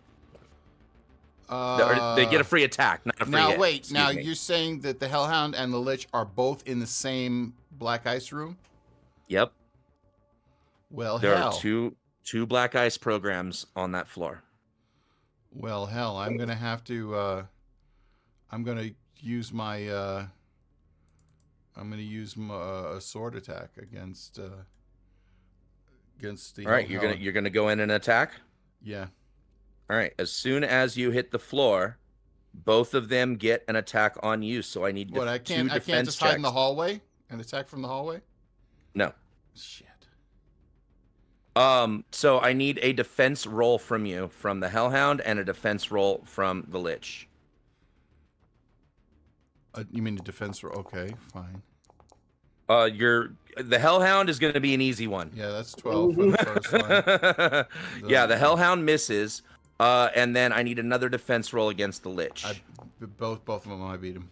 They get a free attack, not a free Now hit. wait. Excuse Now me. you're saying that the Hellhound and the Lich are both in the same black ice room? Yep. Well, There hell. are two black ice programs on that floor. Well, hell. I'm gonna have to. I'm gonna use my. I'm gonna use a sword attack against the. All right, Hellhound. you're gonna go in and attack. Yeah. All right. As soon as you hit the floor, both of them get an attack on you. So I need What? I two can't defense just hide in the checks. hallway and attack from the hallway. No. Shit. So I need a defense roll from you, from the Hellhound, and a defense roll from the Lich. You mean the defense roll? Okay, fine. The Hellhound is going to be an easy one. Yeah, that's 12 for the first one. Yeah, the Hellhound misses, and then I need another defense roll against the Lich. Both of them, I beat him.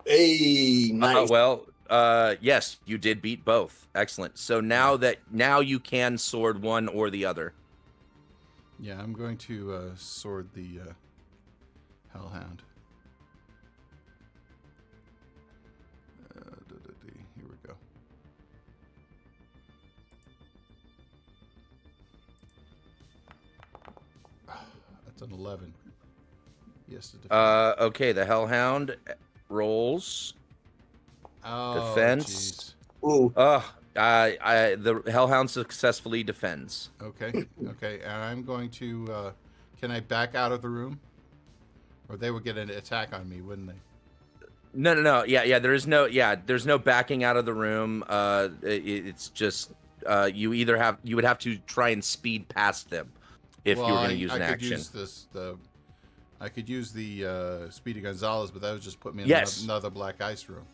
Hey, nice. Yes, you did beat both. Excellent. So now you can sword one or the other. Yeah, I'm going to sword the Hellhound. Here we go. That's an 11. Yes, to defend. Okay, the Hellhound rolls defense. Jeez. Ooh. The Hellhound successfully defends. Okay, okay. And I'm going to. Can I back out of the room? Or they would get an attack on me, wouldn't they? No. Yeah. There's no backing out of the room. It's just you would have to try and speed past them if you were going to use an action. I could use the Speedy Gonzalez, but that would just put me in another black ice room.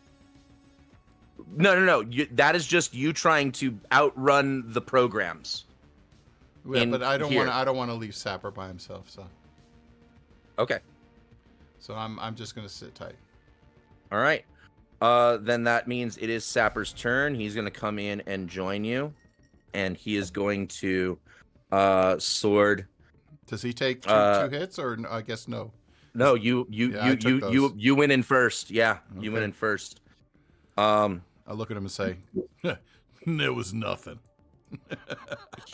No. That is just you trying to outrun the programs. Yeah, but I don't want to leave Sapper by himself. So. Okay. So I'm just gonna sit tight. All right. Then that means it is Sapper's turn. He's going to come in and join you, and he is going to sword. Does he take two hits, or I guess no? No, you win in first. Yeah, Okay. you win in first. I look at him and say, "There was nothing."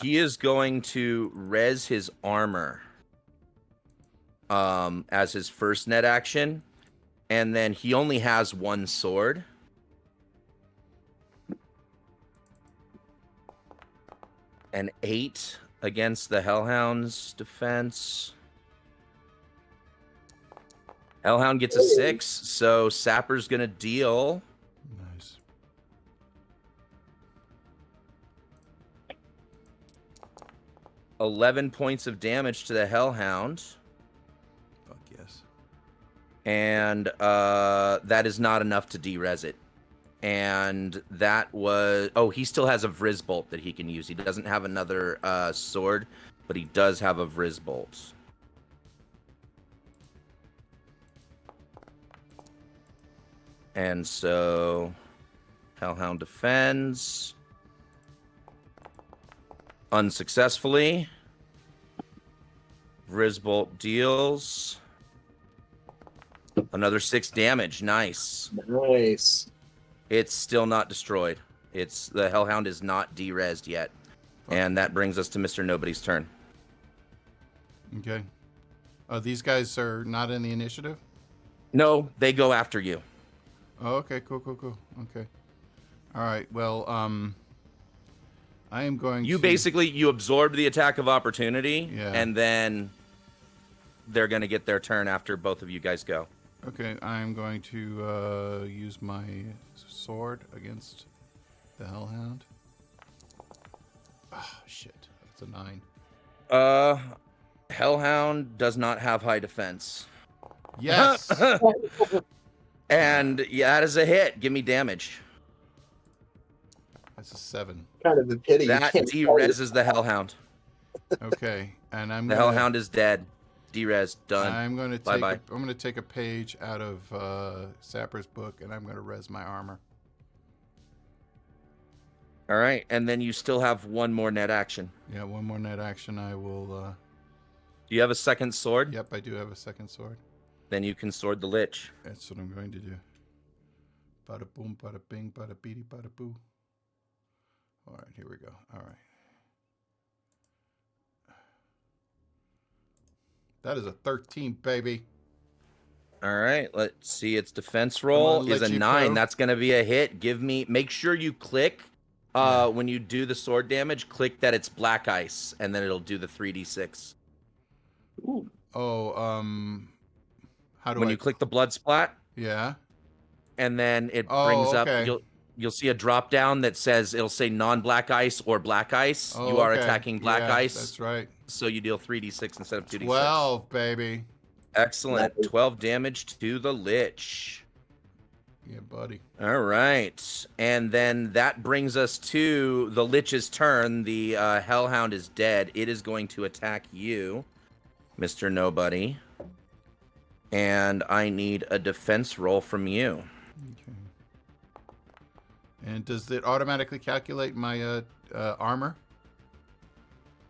He is going to res his armor as his first net action. And then he only has one sword. An 8 against the Hellhound's defense. Hellhound gets a 6, so Sapper's going to deal... Nice. ...11 points of damage to the Hellhound. Fuck yes. And that is not enough to de-res it. And that was... Oh, he still has a Vriz Bolt that he can use. He doesn't have another sword, but he does have a Vriz Bolt. And so... Hellhound defends. Unsuccessfully. Vriz Bolt deals... Another 6 damage. Nice. Nice. It's still not destroyed. The Hellhound is not de-resed yet. And that brings us to Mr. Nobody's turn. Okay. These guys are not in the initiative? No, they go after you. Oh, okay. Cool. Okay. All right. Well, I am going to... You absorb the attack of opportunity, Yeah. and then they're going to get their turn after both of you guys go. Okay, I'm going to use my sword against the Hellhound. Ah, shit. That's a 9. Hellhound does not have high defense. Yes! And yeah, that is a hit. Give me damage. That's a 7. Kind of a pity. That de-reses the Hellhound. Okay, and I'm The gonna, Hellhound is dead. De-res, done. I'm going to take Bye-bye. I'm going to take a page out of Sapper's book, and I'm going to res my armor. All right, and then you still have one more net action. Yeah, one more net action. I will Do you have a second sword? Yep, I do have a second sword. Then you can sword the Lich. That's what I'm going to do. Bada boom, bada bing, bada beady, bada boo. All right, here we go. All right. That is a 13, baby. All right, let's see. Its defense on, roll is a Lichy 9. Pro. That's going to be a hit. Make sure you click Yeah. when you do the sword damage, click that it's black ice, and then it'll do the 3d6. Ooh. Oh, how do When I? you click the blood splat, Yeah. and then it Oh, brings okay. up, you'll see a drop down that says, it'll say non-black ice or black ice. Oh, You are okay. attacking black Yeah, ice, That's right. so you deal 3d6 instead of 2d6. 12, baby. Excellent. Nice. 12 damage to the Lich. Yeah, buddy. All right. And then that brings us to the Lich's turn. The Hellhound is dead. It is going to attack you, Mr. Nobody. And I need a defense roll from you. Okay. And does it automatically calculate my armor?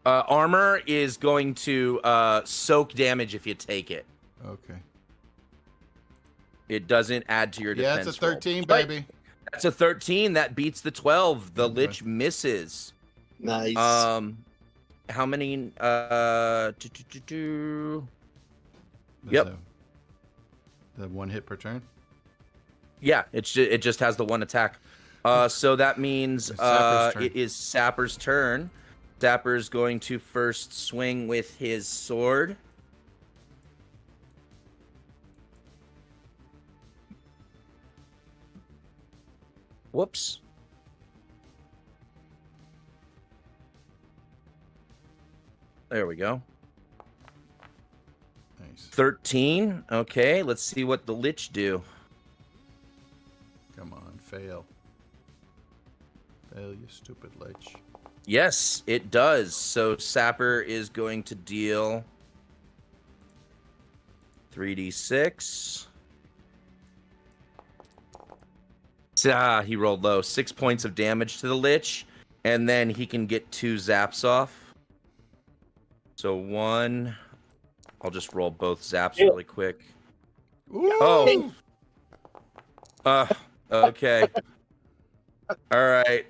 Armor is going to soak damage if you take it. Okay. It doesn't add to your Yeah, defense it's a 13, roll. But baby. that's a 13. That beats the 12. The Okay. Lich misses. Nice. How many? Yep. The one hit per turn? Yeah, it just has the one attack. So that means It's Sapper's turn. it is Sapper's turn. Sapper's going to first swing with his sword. Whoops. There we go. Nice. 13. Okay, let's see what the Lich do. Come on, fail. Fail, you stupid lich. Yes, it does. So Sapper is going to deal 3d6. He rolled low. 6 points of damage to the Lich, and then he can get 2 zaps off. So 1. I'll just roll both zaps really quick. Ooh! Oh. Okay. All right.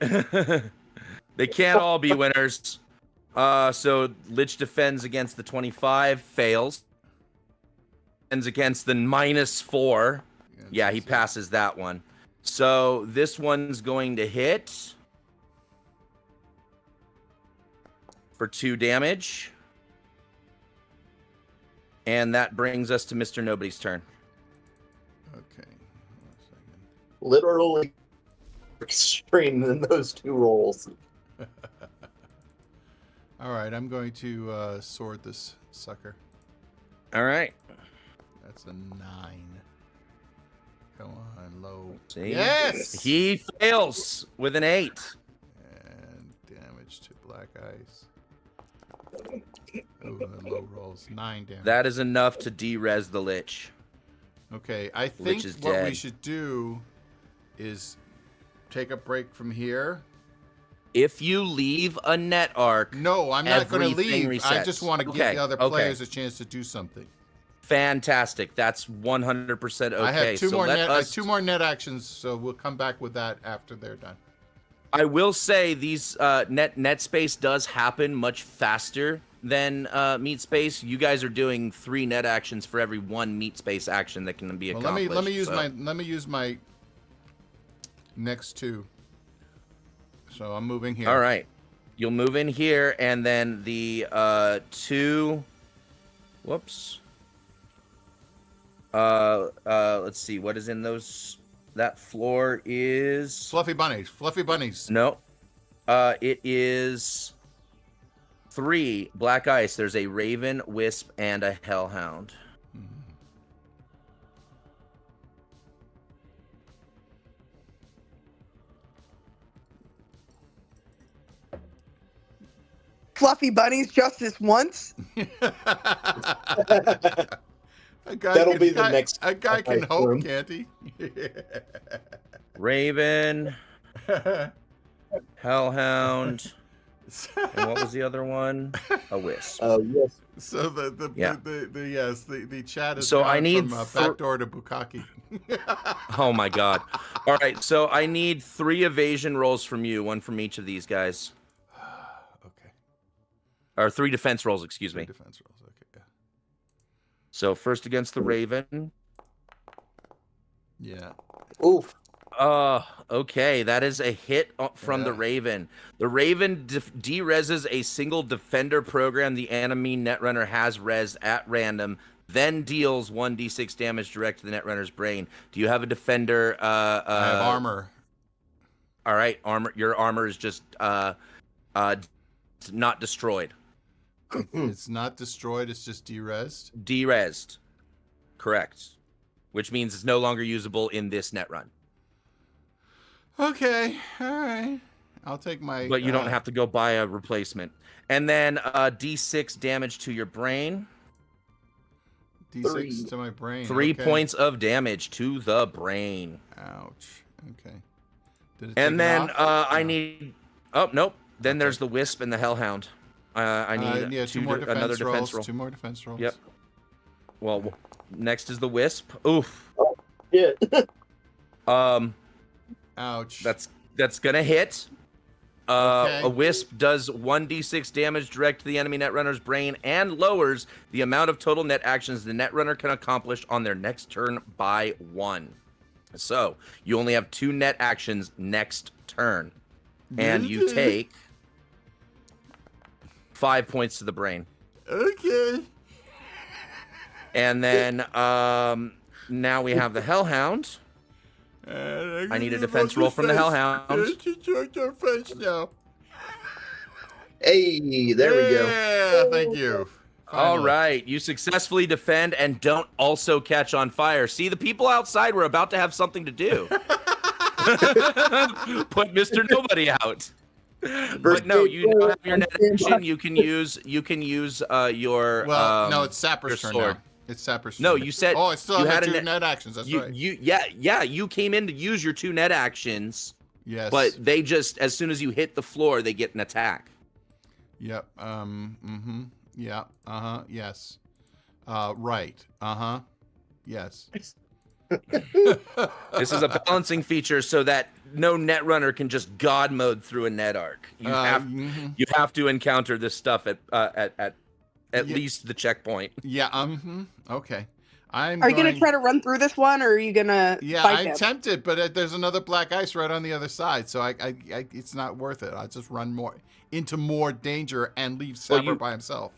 They can't all be winners. So Lich defends against the 25, fails. Defends against the -4. Yeah, he passes that one. So this one's going to hit for 2 damage. And that brings us to Mr. Nobody's turn. Okay. Hold on a second. Literally extreme in those 2 rolls. All right, I'm going to sword this sucker. All right. That's a 9. Come on, low. See? Yes! He fails with an 8. And damage to black ice. Ooh, the low rolls. 9 damage. That is enough to de-res the Lich. Okay, I think Lich is what we dead. should do is take a break from here. If you leave a net arc, No, I'm not going to Everything leave. I resets. just want to give Okay, the other okay. players a chance to do something. fantastic. That's 100% okay. I have two so more let net. us, 2 more net actions, so we'll come back with that after they're done. I will say these net space does happen much faster than meat space. You guys are doing 3 net actions for every 1 meat space action that can be Well, accomplished. let me so. use my next 2. So I'm moving here. All right. You'll move in here, and then the 2. Whoops. Let's see. What is in those? That floor is Fluffy bunnies. Fluffy bunnies. no. It is 3 black ice. There's a raven, wisp, and a hellhound. Fluffy bunnies justice once. That'll be the next A guy can fight hope, room. can't he? Raven, hellhound, And what was the other one? A wisp. Yes. So the chat is So gone I need from backdoor to Bukkake. Oh my god. All right, so I need 3 evasion rolls from you, 1 from each of these guys. Okay. Or 3 defense rolls, excuse me. Defense rolls. Okay. Yeah. So first against the Raven. Yeah. Oof. Okay, that is a hit from the Yeah. Raven. The Raven de-reses a single defender program the enemy netrunner has rezzed at random, then deals 1d6 damage direct to the netrunner's brain. Do you have a defender? I have armor. All right, armor. Your armor is just not destroyed. It's not destroyed. It's just derezzed. De-resed. Correct. Which means it's no longer usable in this net run. Okay. All right. I'll take my. But you don't have to go buy a replacement. And then d6 damage to your brain. D6 3. to my brain. 3 okay. points of damage to the brain. Ouch. Okay. Did it And take it then off? I need. Oh nope. Then there's the wisp and the hellhound. I need yeah, two more another defense rolls. defense roll. 2 more defense rolls. Yep. Well, next is the wisp. Oof. Yeah. Ouch. That's gonna hit. Okay. A wisp does 1d6 damage direct to the enemy netrunner's brain and lowers the amount of total net actions the netrunner can accomplish on their next turn by 1. So you only have 2 net actions next turn, and you take 5 points to the brain. Okay. And then now we have the hellhound. I need a defense roll from the hellhound. Now. Hey, there we go. Yeah, thank you. All Finally. right, you successfully defend and don't also catch on fire. See, the people outside were about to have something to do. Put Mr. Nobody out. But no, you don't have your net action. You can use your Well, no, it's your Sapper's turn sword. now. It's Sapper's turn. No, you said Oh, I still you have had my a 2 net actions. That's right. You came in to use your 2 net actions, Yes. but they just as soon as you hit the floor, they get an attack. Yep. Yeah. Yes. Right. Yes. This is a balancing feature so that no netrunner can just god mode through a net arc. You have to encounter this stuff at least the checkpoint. Yeah. Okay. Are you gonna try to run through this one, or are you gonna Yeah, fight I'm him? tempted, but there's another black ice right on the other side, so I it's not worth it. I'll just run into more danger and leave Sapper by himself.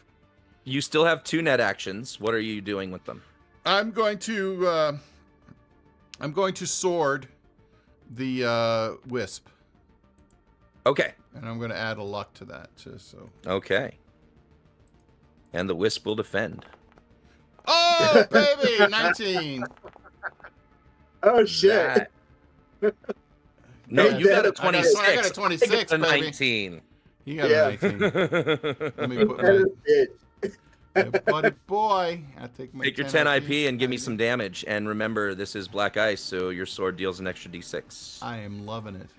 You still have 2 net actions. What are you doing with them? I'm going to sword the wisp, Okay. and I'm going to add a luck to that too. So. Okay. And the wisp will defend. Oh baby, 19. Oh shit. No, Hey, you got a Dad, I got- 26. I got a 26, I got a baby. 19. You got Yeah. a 19. Let me put That is it. my buddy boy. I take my Take your 10 IP and give me some damage. And remember, this is black ice, so your sword deals an extra d6. I am loving it.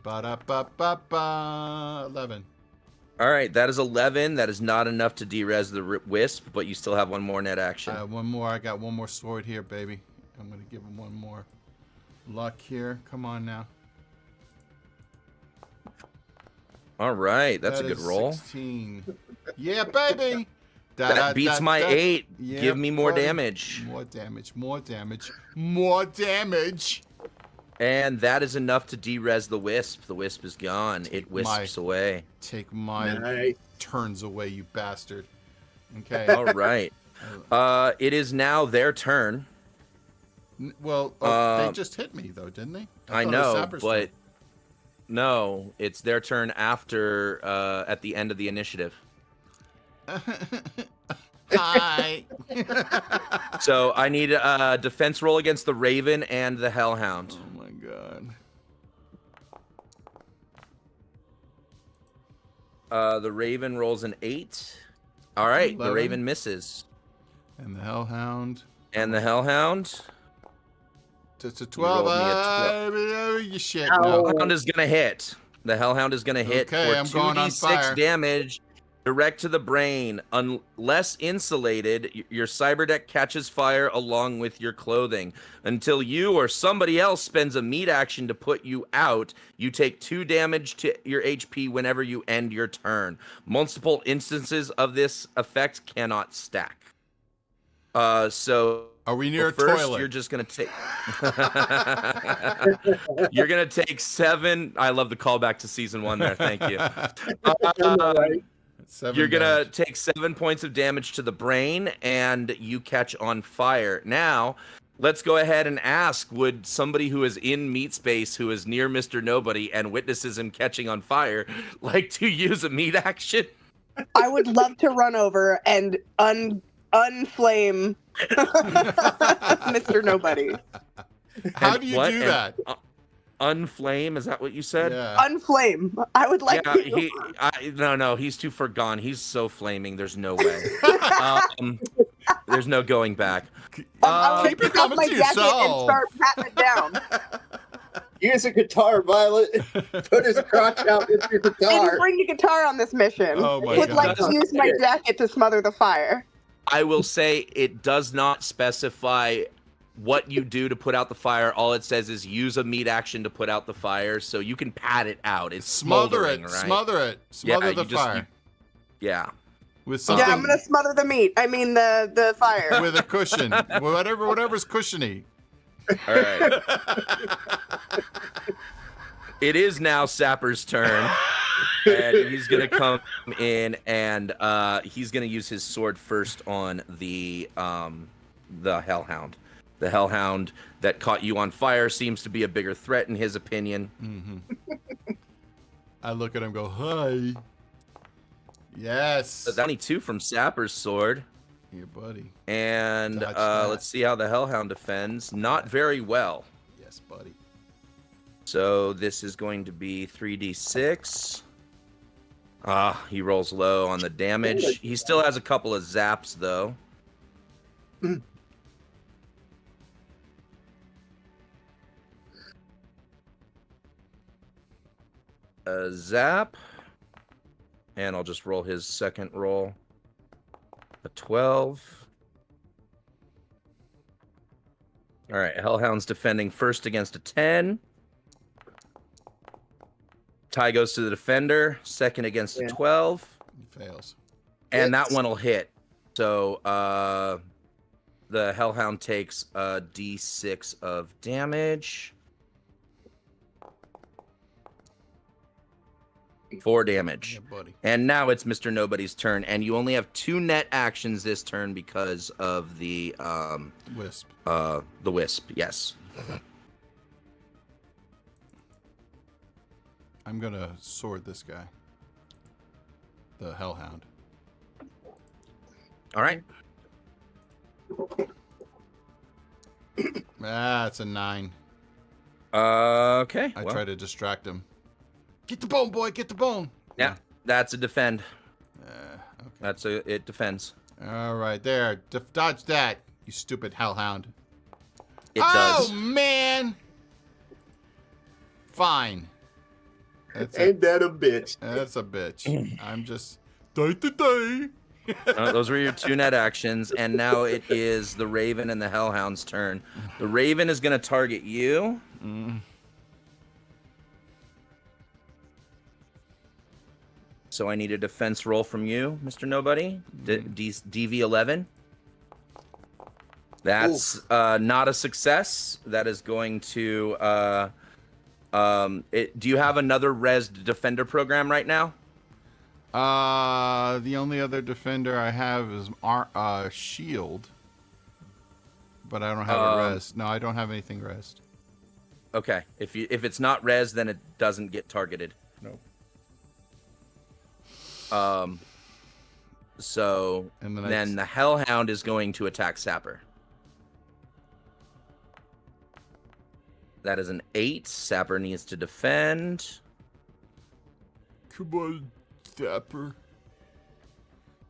Ba-da-ba-ba-ba. 11. All right, that is 11. That is not enough to de-res the wisp, but you still have 1 more net action. One more. I got 1 more sword here, baby. I'm going to give him 1 more luck here. Come on now. All right, that's a That good is roll. 16. Yeah, baby. That beats my 8. Yeah, Give me more buddy. damage. More damage. More damage. More damage. And that is enough to de-res the wisp. The wisp is gone. It wisps away. Take my Nice. turns away, you bastard. Okay. All right. It is now their turn. Well, they just hit me, though, didn't they? I thought it was know, Sapper's but no, it's their turn after at the end of the initiative. turn. Hi. So I need a defense roll against the Raven and the Hellhound. Oh my god. The Raven rolls an 8. All right, 11. the Raven misses. And the Hellhound. And the Hellhound? It's a You rolled 12. me a You shit. Ow. No. Hellhound is going to hit. The Hellhound is going to hit Okay, for I'm going on 2d6 fire. damage direct to the brain. Unless insulated, your cyber deck catches fire along with your clothing. Until you or somebody else spends a meat action to put you out, you take 2 damage to your HP whenever you end your turn. Multiple instances of this effect cannot stack. So Are we near a first, toilet? you're just gonna take. You're gonna take 7. I love the callback to season 1 there. Thank you. You're gonna take 7 points of damage to the brain, and you catch on fire. Now, let's go ahead and ask: would somebody who is in meat space, who is near Mr. Nobody and witnesses him catching on fire, like to use a meat action? I would love to run over and unflame Mr. Nobody. How do you do that? Unflame? Is that what you said? Yeah. Unflame. I would like to. No, he's too far gone. He's so flaming. There's no way. There's no going back. Keep it coming to jacket yourself. and start patting it down. Use a guitar, Violet. Put his crotch out with your Didn't guitar. bring the guitar on this mission. Oh my Would God. like to use my jacket to smother the fire. I will say it does not specify what you do to put out the fire. All it says is use a meat action to put out the fire, so you can pat it out. It's Smother it. smoldering, right? Smother it. Smother the fire. Yeah. With something. Yeah, I'm gonna smother the meat. I mean the fire. With a cushion. Whatever's cushiony. All right. It is now Sapper's turn, and he's gonna come in, and he's gonna use his sword first on the Hellhound. The Hellhound that caught you on fire seems to be a bigger threat in his opinion. Mm-hmm. I look at him and go, hi. Yes. That's 22 from Sapper's sword. Here, buddy. And Dodge that. let's see how the Hellhound defends. Not very well. Yes, buddy. So this is going to be 3d6. He rolls low on the damage. He still has a couple of zaps, though. A zap. And I'll just roll his second roll. A 12. All right, Hellhound's defending first against a 10. Tie goes to the defender, second against a 12. He fails. And that one will hit. So the Hellhound takes a d6 of damage. 4 damage. Yeah, buddy. And now it's Mr. Nobody's turn, and you only have 2 net actions this turn because of the Wisp. The wisp. Yes. I'm gonna sword this guy. The Hellhound. All right. It's a 9. Okay. I well, try to distract him. Get the bone, boy. Get the bone. Yeah, that's a defend. Okay. It defends. All right, there. Dodge that, you stupid Hellhound. It Oh, does. man. Fine. Ain't that a bitch? That's a bitch. I'm just day to day. Those were your 2 net actions, and now it is the Raven and the Hellhound's turn. The Raven is going to target you. So I need a defense roll from you, Mr. Nobody. DV11. That's not a success. That is going to... do you have another res defender program right now? The only other defender I have is shield. But I don't have a res. No, I don't have anything res. Okay. If it's not res, then it doesn't get targeted. Nope. So And then the Hellhound is going to attack Sapper. That is an 8. Sapper needs to defend. Come on, Sapper.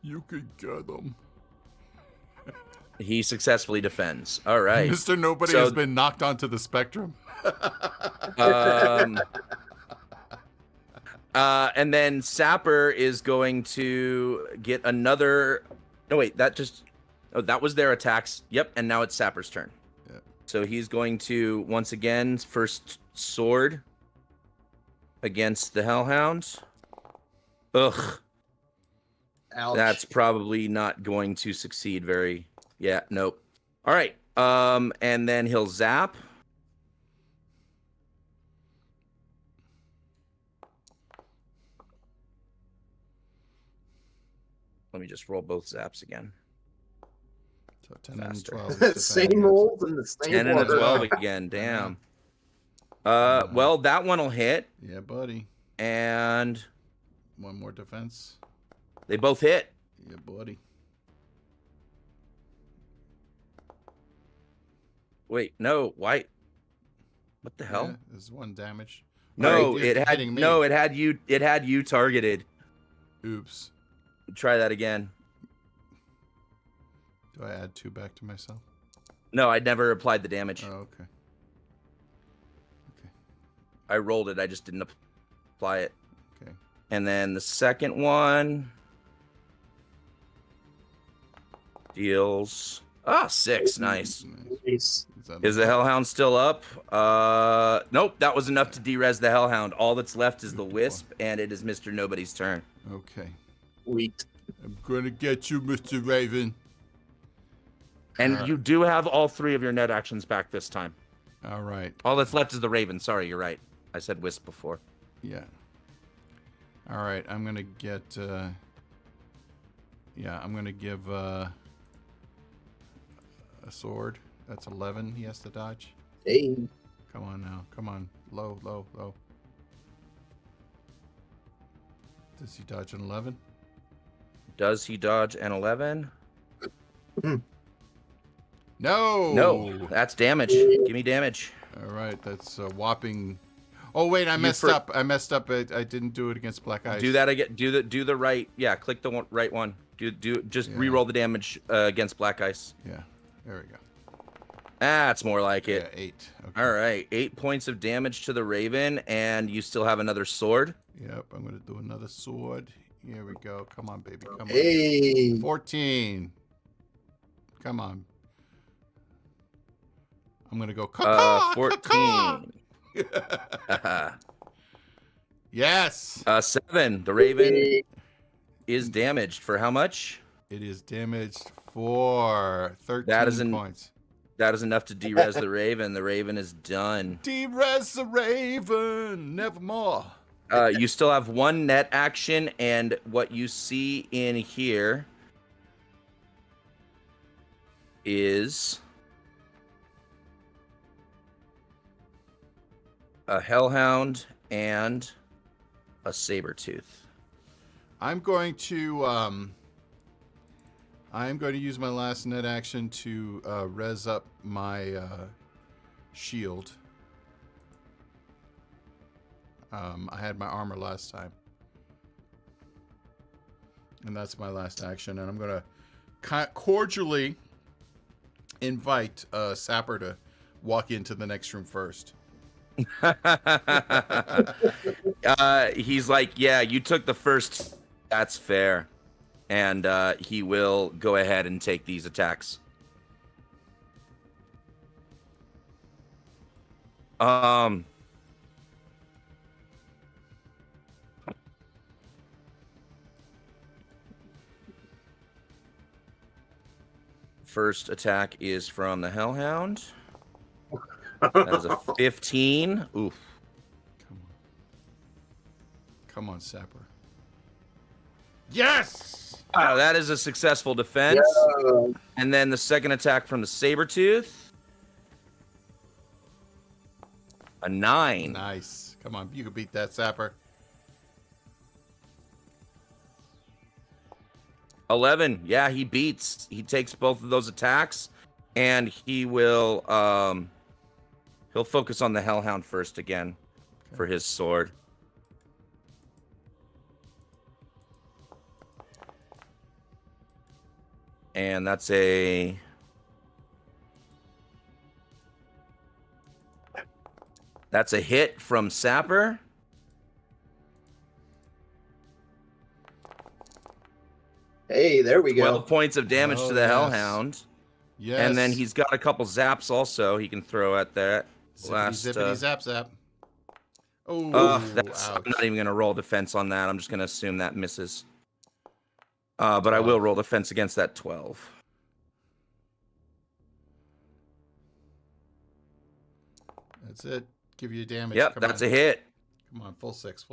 You can get him. He successfully defends. All right. Mr. Nobody So- has been knocked onto the spectrum. And then Sapper is going to get another. No, wait, that was their attacks. Yep, and now it's Sapper's turn. Yep. So he's going to once again first sword against the Hellhound. Ugh. Ouch. That's probably not going to succeed very. Yeah, nope. All right. And then he'll zap. Let me just roll both zaps again. So 10 and Faster. 12. is Same defending us. rolls in the same 10 and a order. 12 again. Damn. Yeah. Well, that one will hit, Yeah, buddy. and One more defense. they both hit. Yeah, buddy. Wait, no, why? What the hell? Yeah, there's one damage. No, Alright, you're it had hitting me. no, it had you. It had you targeted. Oops. Try that again. Do I add 2 back to myself? No, I never applied the damage. Oh, okay. I rolled it. I just didn't apply it. Okay. And then the second one deals 6. Nice. Nice. Is the Hellhound still up? Nope. That was enough to derez the Hellhound. All that's left is the Wisp, and it is Mr. Nobody's turn. Okay. Sweet. I'm gonna get you, Mr. Raven. And you do have all 3 of your net actions back this time. All right. All that's left is the Raven. Sorry, you're right. I said Wisp before. Yeah. All right. I'm gonna get. Yeah, I'm gonna give a sword. That's 11. He has to dodge. Hey. Come on now. Come on. Low, low, low. Does he dodge an 11? Does he dodge an 11? No. No. That's damage. Give me damage. All right. That's a whopping. Oh wait, I messed up. I messed up. I didn't do it against Black Ice. Do that again. Do the right. Yeah, click the right one. Just Yeah. re-roll the damage against Black Ice. Yeah. There we go. That's more like Yeah, it. 8. Okay. All right, 8 points of damage to the Raven, and you still have another sword. Yep. I'm gonna do another sword. Here we go. Come on, baby. Come on. Hey. 14. Come on. I'm gonna go. 14. Yes. 7. The Raven is damaged for how much? It is damaged for 13 That is points. That is enough to derez the Raven. The Raven is done. Derez the Raven. Nevermore. You still have 1 net action, and what you see in here is a Hellhound and a Sabertooth. I'm going to use my last net action to res up my shield. I had my armor last time. And that's my last action. And I'm going to cordially invite Sapper to walk into the next room first. He's like, yeah, you took the first. That's fair. And he will go ahead and take these attacks. First attack is from the Hellhound. That is a 15. Oof. Come on. Come on, Sapper. Yes! That is a successful defense. Yeah. And then the second attack from the Sabertooth. A 9. Nice. Come on, you can beat that, Sapper. 11. Yeah, he beats. He takes both of those attacks, and he will he'll focus on the Hellhound first again for his sword. And that's a hit from Sapper. Hey, there we 12 go. points of damage Oh, to the yes. Hellhound. Yes. And then he's got a couple zaps also he can throw at that. zippity zap zap. Oh, I'm ouch. not even going to roll defense on that. I'm just going to assume that misses. But I will 12. roll defense against that 12. That's it. Give you damage. Yep, Come that's on. a hit. Come on, full six.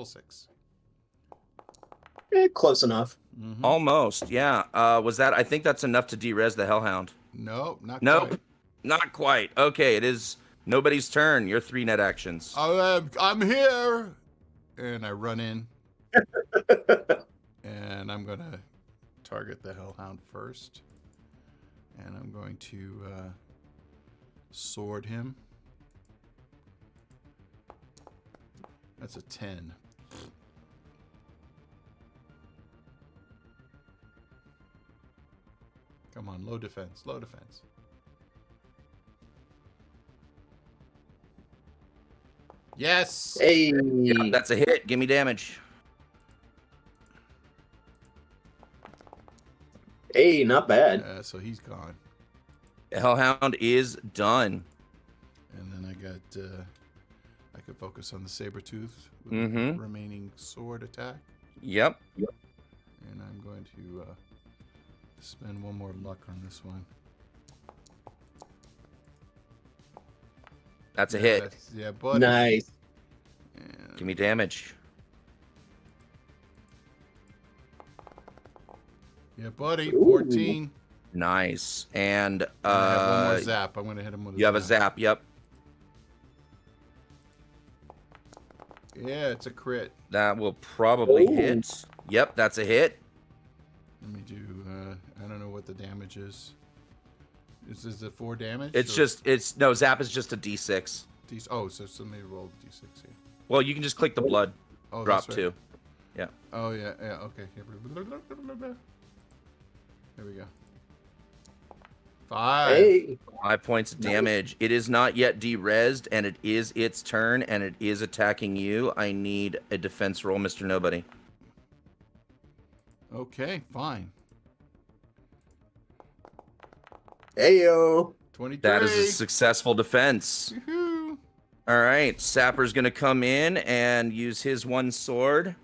Close enough. Mm-hmm. Almost, yeah. Was that? I think that's enough to de-res the Hellhound. Nope, not Nope, quite. not quite. Okay, it is nobody's turn. Your 3 net actions. I'm here, and I run in, and I'm gonna target the Hellhound first, and I'm going to sword him. That's a 10. Come on, low defense, low defense. Yes. Hey. Yep, that's a hit. Give me damage. Hey, not bad. So he's gone, The Hellhound is done. and then I got. I could focus on the Sabretooth with Mhm. the remaining sword attack, Yep. and I'm going to spend one more luck on this one. That's a hit. Yeah, buddy. Nice. And Give me damage. yeah, buddy. Ooh. 14. Nice. And I have one more zap. I'm going to hit him with you have a zap. Yep. Yeah, it's a crit. That will probably Ooh. hit. Yep, that's a hit. Let me do. I don't know what the damage is. Is it 4 damage? It's or just no zap is just a d6. Oh, so somebody rolled d6 here. Well, you can just click the blood Oh, drop that's right. too. Yeah. Oh yeah, yeah. Okay. Here we go. 5. Hey. 5 points of damage. It is not yet de-resed, and it is its turn, and it is attacking you. I need a defense roll, Mr. Nobody. Okay, fine. Heyo. 23. That is a successful defense. Woohoo. All right, Sapper's going to come in and use his one sword.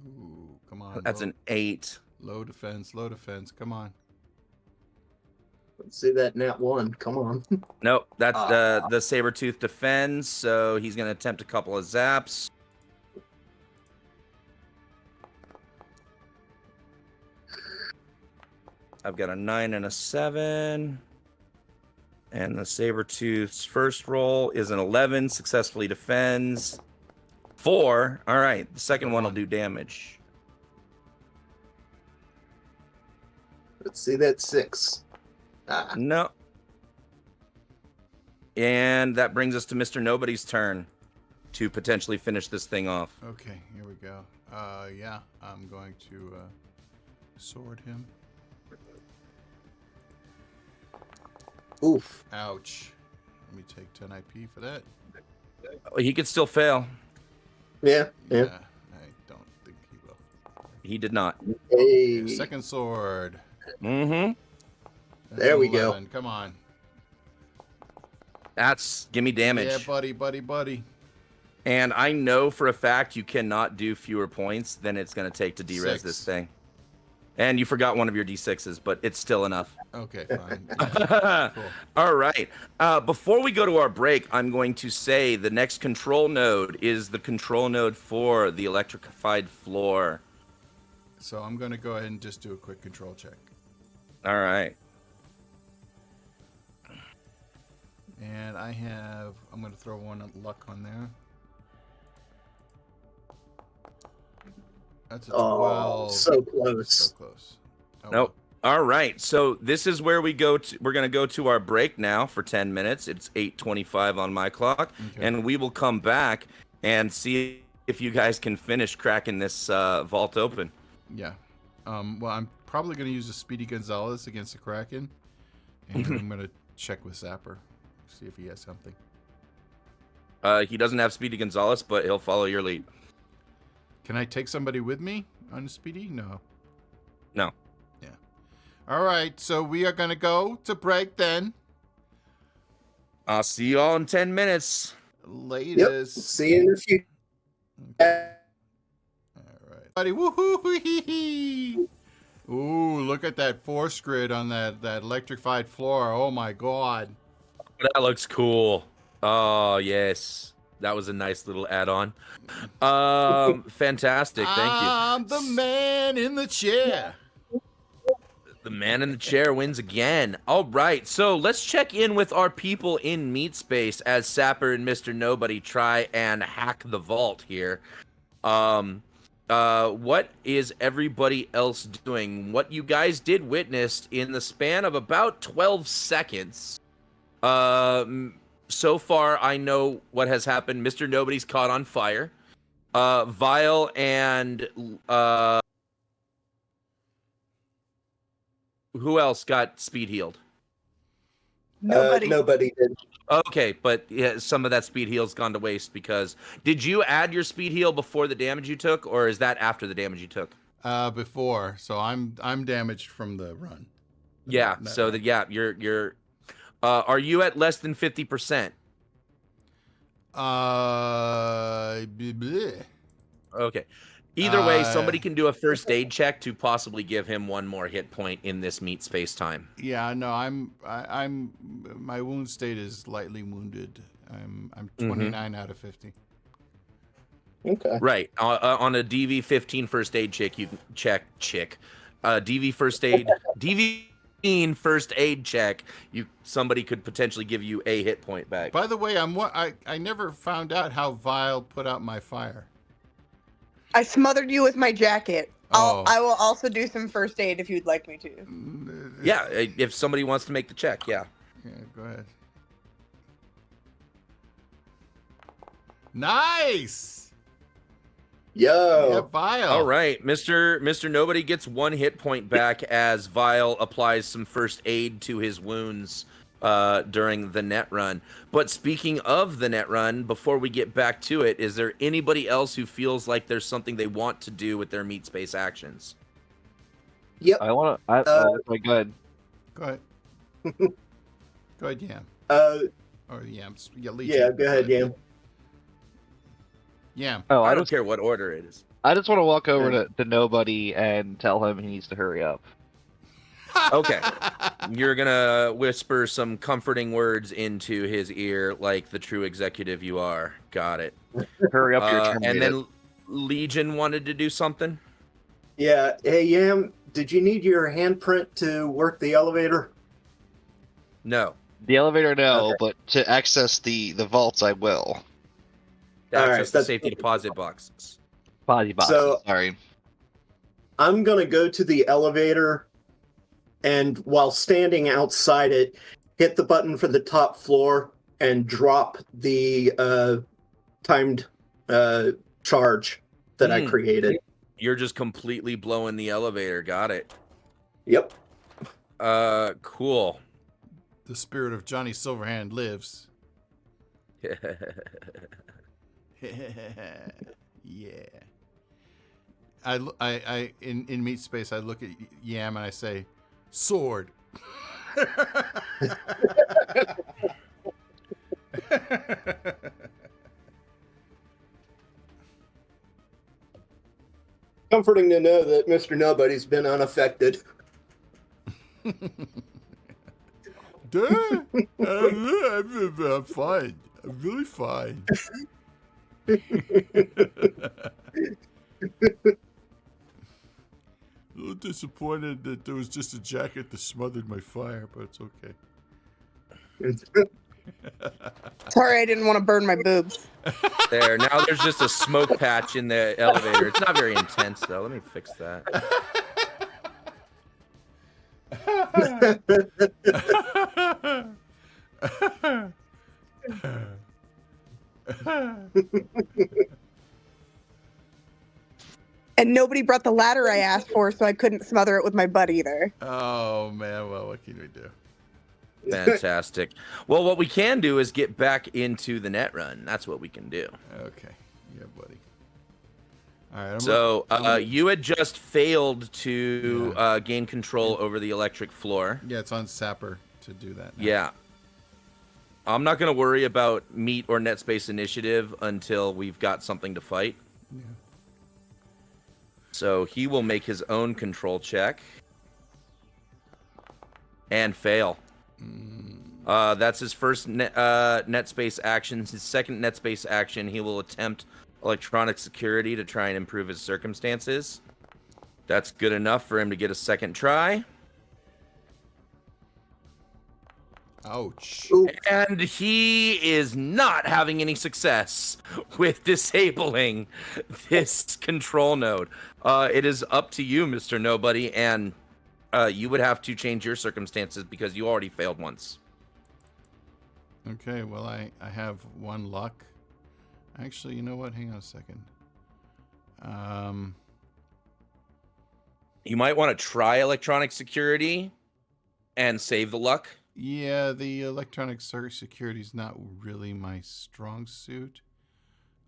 Ooh, come on. That's low, an 8. low defense. Low defense. Come on. Let's see that nat 1. Come on. Nope, that's the Sabretooth defends, so he's going to attempt a couple of zaps. I've got a 9 and a 7. And the Sabretooth's first roll is an 11, successfully defends. 4. All right, the second one will do damage. Let's see that 6. Ah. No. And that brings us to Mr. Nobody's turn to potentially finish this thing off. Okay, here we go. Yeah, I'm going to sword him. Oof. Ouch. Let me take 10 IP for that. He could still fail. Yeah. Yeah, Yeah. I don't think he will. He did not. Hey. Yeah, second sword. Mm-hmm. That's There an we go. 11. Come on. Give me damage. Yeah, buddy. And I know for a fact you cannot do fewer points than it's going to take to de-res 6. this thing. And you forgot one of your d6s, but it's still enough. Okay, fine. Yeah, cool. All right. Before we go to our break, I'm going to say the next control node is the control node for the electrified floor. So I'm going to go ahead and just do a quick control check. All right. And I'm going to throw one luck on there. That's a 12. Oh, so close. So close. Oh, Nope. All right. So this is where we're going to go to our break now for 10 minutes. It's 8:25 on my clock. Okay. And we will come back and see if you guys can finish cracking this vault open. Yeah. Well, I'm probably going to use a Speedy Gonzalez against the Kraken. And I'm going to check with Zapper. See if he has something. He doesn't have Speedy Gonzalez, but he'll follow your lead. Can I take somebody with me on Speedy? No. No. Yeah. All right. So we are going to go to break then. I'll see you all in 10 minutes. Latest. Yep. See you in a few. All right. Buddy, woohoo! Ooh, look at that force grid on that electrified floor. Oh my god. That looks cool. Oh, yes. That was a nice little add-on. Fantastic. Thank you. I'm the man in the chair. The man in the chair wins again. All right, so let's check in with our people in Meat Space as Sapper and Mr. Nobody try and hack the vault here. What is everybody else doing? What you guys did witness in the span of about 12 seconds. So far, I know what has happened. Mr. Nobody's caught on fire. Vile and who else got speed healed? Nobody did. Okay, but yeah, some of that speed heal's gone to waste because did you add your speed heal before the damage you took, or is that after the damage you took? Before, so I'm damaged from the run. Yeah. So you're. Are you at less than 50%? Bleh. Okay. Either way, somebody can do a first aid check to possibly give him one more hit point in this meat space time. Yeah, no, I'm my wound state is lightly wounded. I'm 29 out of 50. Okay. Right. On a DV15 first aid check, you can DV first aid check, somebody could potentially give you a hit point back. By the way, I never found out how Vile put out my fire. I smothered you with my jacket. Oh. I will also do some first aid if you'd like me to. Yeah, if somebody wants to make the check, yeah. Yeah, go ahead. Nice. Yo. Yeah, Vile. All right, Mr. Nobody gets one hit point back as Vile applies some first aid to his wounds during the net run. But speaking of the net run, before we get back to it, is there anybody else who feels like there's something they want to do with their meat space actions? Yep. I want to. Go ahead. Go ahead. Go ahead, Yam. Or Yams. Yeah, Legion. Yeah, go ahead, Yam. Yam. Oh, I don't care what order it is. I just want to walk over to Nobody and tell him he needs to hurry up. Okay. You're gonna whisper some comforting words into his ear like the true executive you are. Got it. Hurry up, your turn. And then Legion wanted to do something? Yeah. Hey, Yam, did you need your handprint to work the elevator? No. The elevator, no, Okay. but to access the vaults, I will. All right, Access the that's- safety deposit boxes. Body box. So- Sorry. I'm going to go to the elevator and while standing outside it, hit the button for the top floor and drop the timed charge that I created. You're just completely blowing the elevator. Got it. Yep. Cool. The spirit of Johnny Silverhand lives. Yeah. I in meat space, I look at Yam and I say, sword. Comforting to know that Mr. Nobody's been unaffected. Duh. I'm fine. I'm really fine. A little disappointed that there was just a jacket that smothered my fire, but it's okay. Sorry, I didn't want to burn my boobs. There. Now there's just a smoke patch in the elevator. It's not very intense, though. Let me fix that. And nobody brought the ladder I asked for, so I couldn't smother it with my butt either. Oh man, well, what can we do? Fantastic. Well, what we can do is get back into the net run. That's what we can do. Okay. Yeah, buddy. All right. So you had just failed to gain control over the electric floor. Yeah, it's on Sapper to do that now. Yeah. I'm not going to worry about meat or net space initiative until we've got something to fight. Yeah. So he will make his own control check and fail. That's his first net space action. His second net space action, he will attempt electronic security to try and improve his circumstances. That's good enough for him to get a second try. Ouch. Ooh. And he is not having any success with disabling this control node. It is up to you, Mr. Nobody, and you would have to change your circumstances because you already failed once. Okay, well, I have 1 luck. Actually, you know what? Hang on a second. You might want to try electronic security and save the luck. Yeah, the electronic security is not really my strong suit.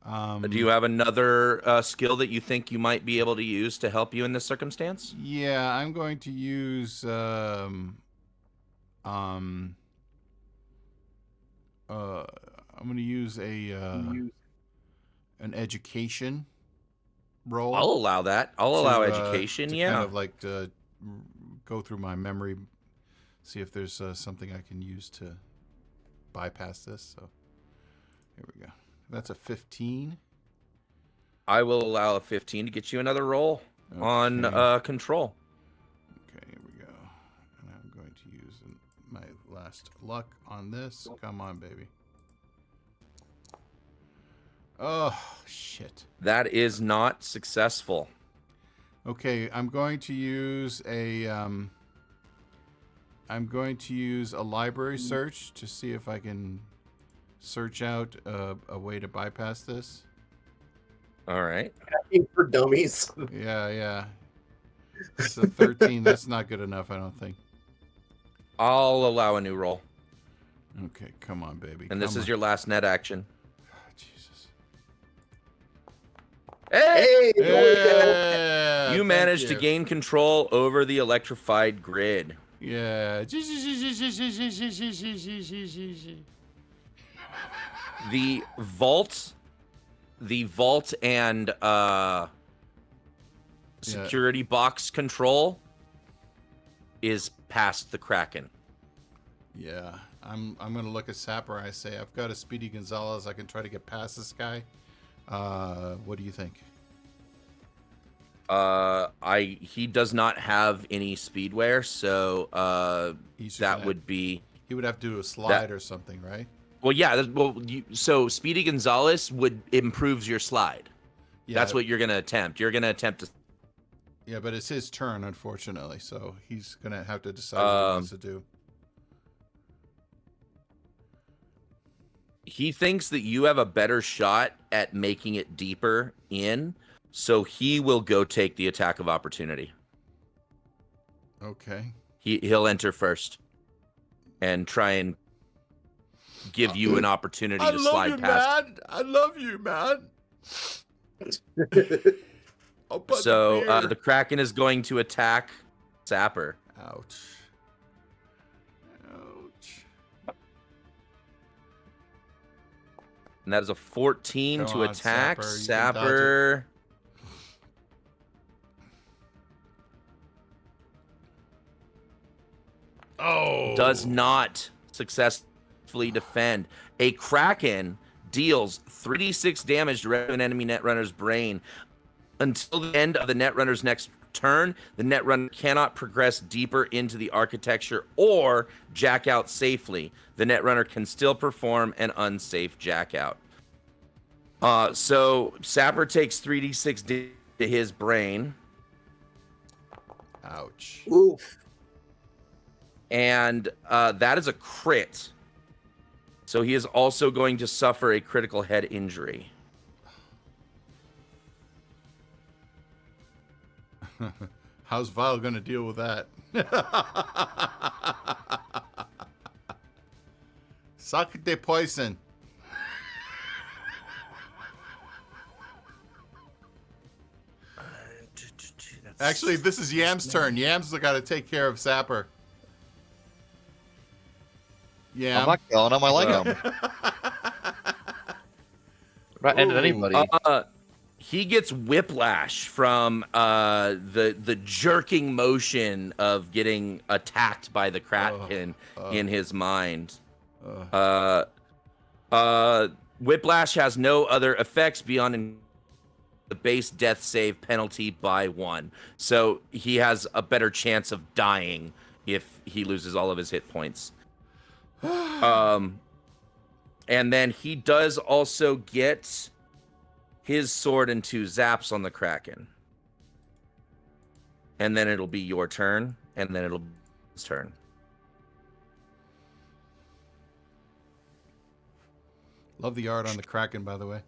Do you have another skill that you think you might be able to use to help you in this circumstance? Yeah, I'm going to use I'm going to use an education roll. I'll allow that. I'll allow education. To Yeah. kind of like go through my memory, see if there's something I can use to bypass this. So here we go. That's a 15. I will allow a 15 to get you another roll on Okay. control. Okay, here we go. And I'm going to use my last luck on this. Come on, baby. Oh, shit. That is not successful. Okay, I'm going to use a library search to see if I can search out a way to bypass this. All right. Hacking for dummies. Yeah. It's a 13. That's not good enough, I don't think. I'll allow a new roll. Okay, come on, baby. And this come is on. your last net action. Oh, Jesus. Hey! Yeah, You thank managed to you. gain control over the electrified grid. Yeah. The vault and security box control is past the Kraken. Yeah. I'm gonna look at Sapper. I say I've got a Speedy Gonzalez. I can try to get past this guy. What do you think? He does not have any speedwear, so He's just that gonna- would be. He would have to do a slide or something, right? Well, yeah. So Speedy Gonzalez improves your slide. Yeah. That's what you're gonna attempt. You're gonna attempt to. Yeah, but it's his turn, unfortunately. So he's gonna have to decide what he wants to do. He thinks that you have a better shot at making it deeper in, so he will go take the attack of opportunity. Okay. He'll enter first and try and give you an opportunity to slide past. man. I love you, man. So the Kraken is going to attack Sapper. Ouch. Ouch. And that is a 14 Come to on, attack. Sapper, you can dodge it. Sapper. Oh. Does not successfully defend. A Kraken deals 3d6 damage to an enemy netrunner's brain. Until the end of the netrunner's next turn, the netrunner cannot progress deeper into the architecture or jack out safely. The netrunner can still perform an unsafe jack out. So Sapper takes 3d6 to his brain. Ouch. Oof. And that is a crit. So he is also going to suffer a critical head injury. How's Vile going to deal with that? Suck the poison. Actually, this is Yam's turn. Yam's got to take care of Sapper. Yam. I'm not killing him. I like him. I'm not ending anybody. He gets whiplash from the jerking motion of getting attacked by the Kraken in his mind. Whiplash has no other effects beyond the base death save penalty by 1. So he has a better chance of dying if he loses all of his hit points. And then he does also get his sword and 2 zaps on the Kraken. And then it'll be your turn, and then it'll be his turn. Love the art on the Kraken, by the way.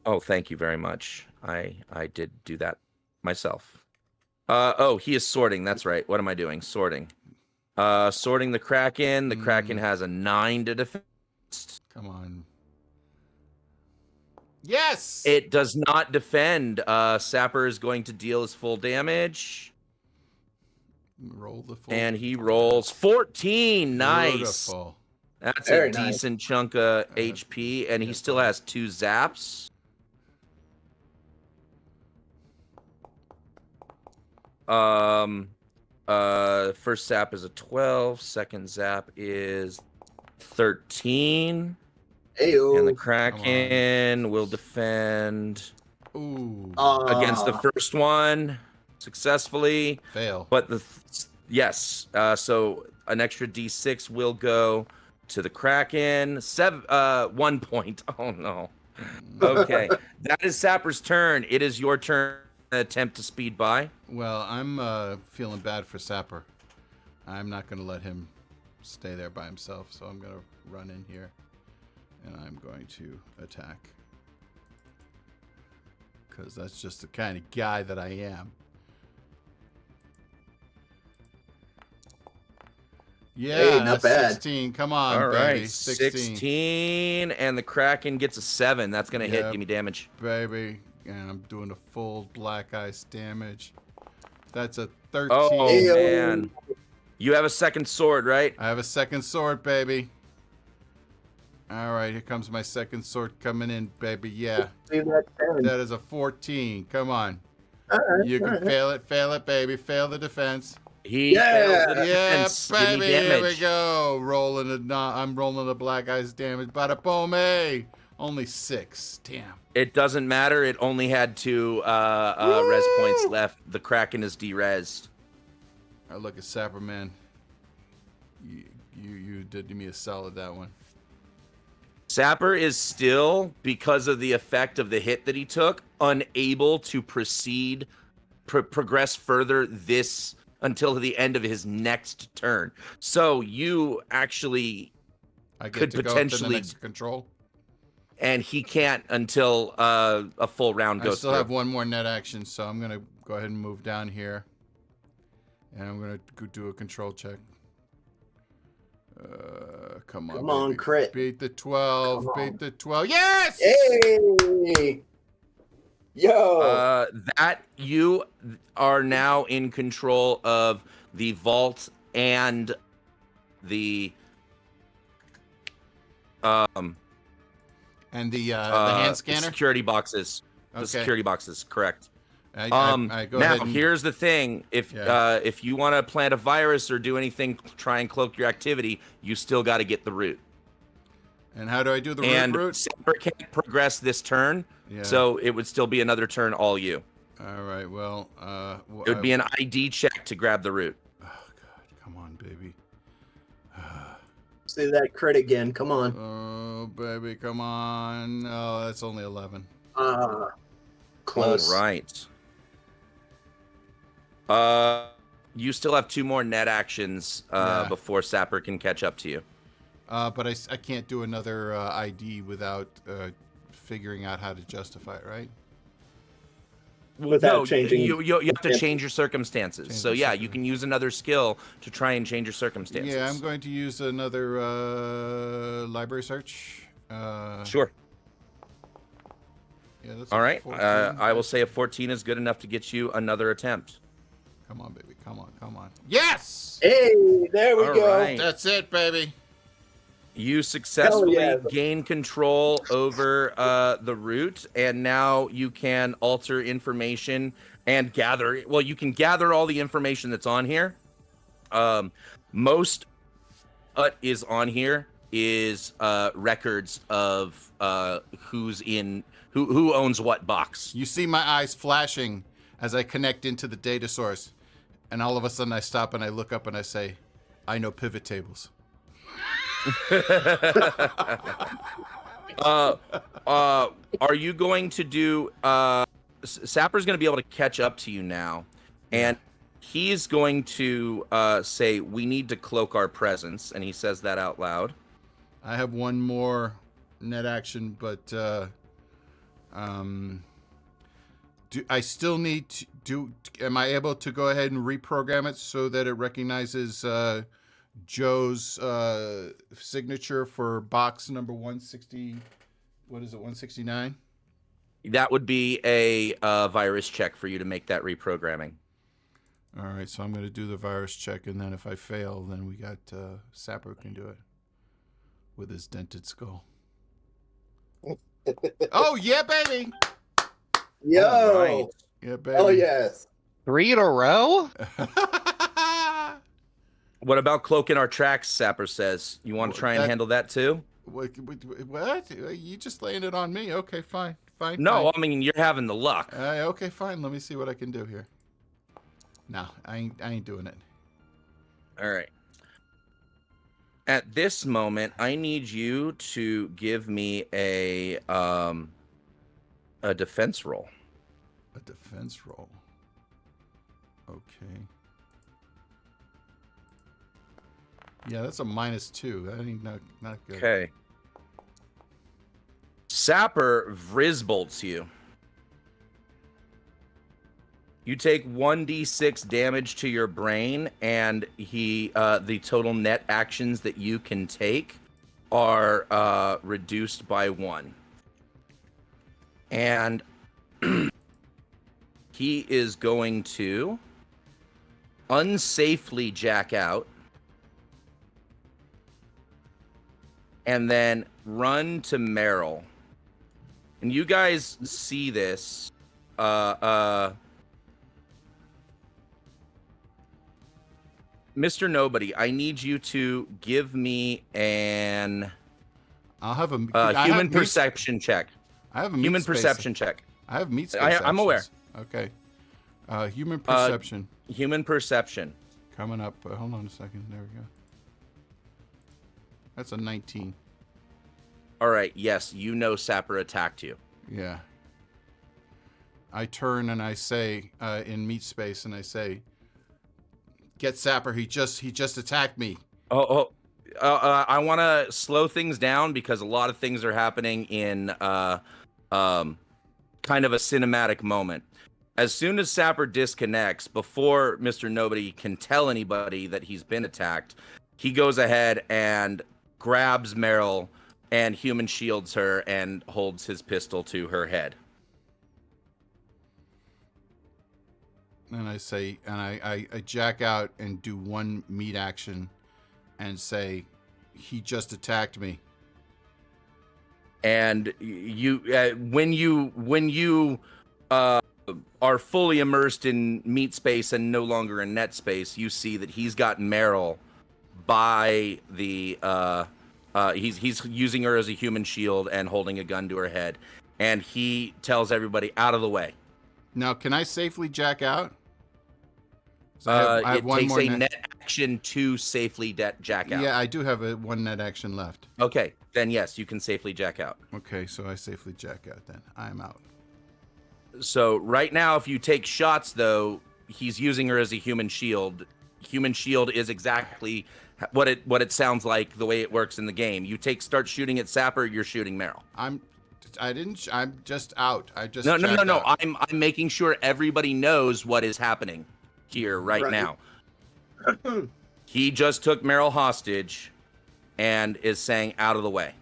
Oh, thank you very much. I did do that myself. He is sorting. That's right. What am I doing? Sorting. Sorting the Kraken. The Kraken has a 9 to defend. Come on. Yes! It does not defend. Sapper is going to deal his full damage. Roll the full. And he rolls 14. Nice. Beautiful. That's Very a nice. decent chunk of HP, and he still has 2 zaps. First zap is a 12. Second zap is 13. Ayo. And the Kraken will defend Ooh. against the first one successfully. Fail. But yes, so an extra D6 will go to the Kraken. 1 point. Oh no. Okay, that is Sapper's turn. It is your turn. Attempt to speed by. Well, I'm feeling bad for Sapper. I'm not going to let him stay there by himself, so I'm going to run in here, and I'm going to attack. Because that's just the kind of guy that I am. Yeah, Hey, not that's bad. 16. Come on, All baby. right, 16. 16, and the Kraken gets a 7. That's gonna hit. Yep. Give me damage. Baby. And I'm doing a full black ice damage. That's a 13. Oh Ayo. man, you have a second sword, right? I have a second sword, baby. All right, here comes my second sword coming in, baby. Yeah, See that 10. that is a 14. Come on. All right, You all can right. fail it, baby. Fail the defense. He Yeah. fails the Yeah, defense. Give me baby. Here we damage. go. I'm rolling the black ice damage. Bada boom. Only 6. Damn. It doesn't matter. It only had 2 res points left. The Kraken is de-resed. I look at Sapper, man. You did me a solid that one. Sapper is still, because of the effect of the hit that he took, unable to proceed, progress further this until the end of his next turn. So you actually I get could to go up to the potentially, next control. and he can't until a full round I goes still through. have one more net action, so I'm gonna go ahead and move down here, and I'm gonna go do a control check. Come on, Come on, baby. crit. Beat the 12. Come on. Beat the 12. Yes! Hey! Yo! That you are now in control of the vault and the And the hand scanner. security boxes. The Okay. security boxes, correct. I go Now ahead and here's the thing: if you want to plant a virus or do anything, try and cloak your activity, you still got to get the root. And how do I do the And root? Sapper can't progress this turn, Yeah. so it would still be another turn all you. All right. Well, It would be an ID check to grab the root. Oh God! Come on, baby. See that crit again. Come on. Oh, baby, come on. Oh, that's only 11. Close. All right. You still have 2 more net actions Yeah. before Sapper can catch up to you. But I can't do another ID without figuring out how to justify it, right? without changing. You have to change your circumstances. Change So the yeah, you can use another skill to try and change your circumstances. Yeah, I'm going to use another library search. Sure. Yeah, that's All right. 14. I will say a 14 is good enough to get you another attempt. Come on, baby. Come on. Come on. Yes! Hey, there we All go. right. That's it, baby. You successfully yeah. gain control over the route, and now you can alter information and gather. Well, you can gather all the information that's on here. Most is on here is records of who owns what box. You see my eyes flashing as I connect into the data source, and all of a sudden I stop and I look up and I say, I know pivot tables. Are you going to do Sapper's going to be able to catch up to you now, and he's going to say we need to cloak our presence, and he says that out loud. I have one more net action, but do I still need to do? Am I able to go ahead and reprogram it so that it recognizes Joe's signature for box number 160? What is it? 169. That would be a virus check for you to make that reprogramming. All right, so I'm going to do the virus check, and then if I fail, then we got Sapper can do it with his dented skull. Oh yeah, baby! Yo. All right. Yeah, baby. Oh yes. 3 in a row? What about cloaking our tracks? Sapper says. You want to try and handle that too? What? You just laying it on me? Okay, fine. No, fine. I mean you're having the luck. Okay, fine. Let me see what I can do here. No, I ain't doing it. All right. At this moment, I need you to give me a defense roll. A defense roll. Okay. Yeah, that's a -2. That ain't not good. Okay. Sapper Vrizbolts you. You take 1d6 damage to your brain, and the total net actions that you can take are reduced by 1. And he is going to unsafely jack out and then run to Meryl. And you guys see this. Mr. Nobody, I need you to give me an I'll have a human perception check. I have a Human meat space. perception check. I have meat space. I'm aware. actions. Okay. Human perception. Human perception. Coming up. Hold on a second. There we go. That's a 19. All right. Yes, you know Sapper attacked you. Yeah. I turn and I say in meat space, and I say, "Get Sapper. He just attacked me." I want to slow things down because a lot of things are happening in kind of a cinematic moment. As soon as Sapper disconnects, before Mr. Nobody can tell anybody that he's been attacked, he goes ahead and grabs Meryl and human shields her and holds his pistol to her head. And I say, and I jack out and do one meat action and say, "He just attacked me." And you, when you are fully immersed in meat space and no longer in net space, you see that he's got Meryl by the he's using her as a human shield and holding a gun to her head, and he tells everybody out of the way. Now, can I safely jack out? I have it one takes more a net action to safely jack out. Yeah, I do have one net action left. Okay, then yes, you can safely jack out. Okay, so I safely jack out then. I'm out. So right now, if you take shots, though, he's using her as a human shield. Human shield is exactly what it sounds like, the way it works in the game. You start shooting at Sapper, you're shooting Meryl. I didn't. I'm just out. I just No. checked out. I'm making sure everybody knows what is happening here right Right. now. He just took Meryl hostage and is saying out of the way.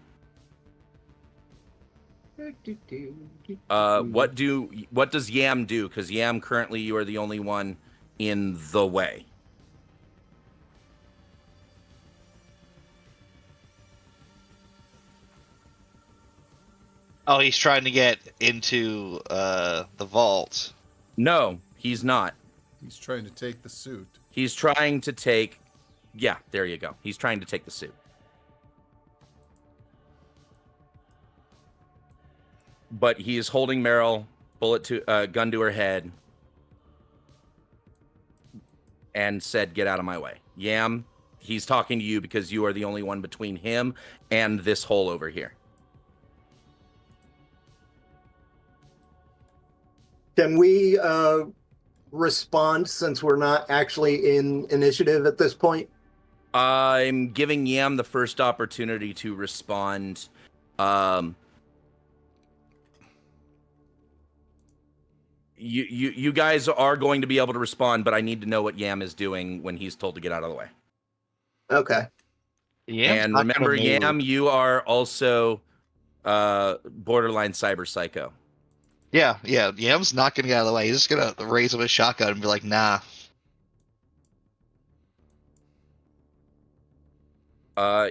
What does Yam do? Because Yam, currently you are the only one in the way. Oh, he's trying to get into the vault. No, he's not. He's trying to take the suit. He's trying to take. Yeah, there you go. He's trying to take the suit. But he is holding Meryl, gun to her head, and said, "Get out of my way." Yam, he's talking to you because you are the only one between him and this hole over here. Can we respond since we're not actually in initiative at this point? I'm giving Yam the first opportunity to respond. You guys are going to be able to respond, but I need to know what Yam is doing when he's told to get out of the way. Okay. Yam's And not remember, gonna move. Yam, you are also borderline cyber psycho. Yeah. Yam's not gonna get out of the way. He's just gonna raise up his shotgun and be like, "Nah."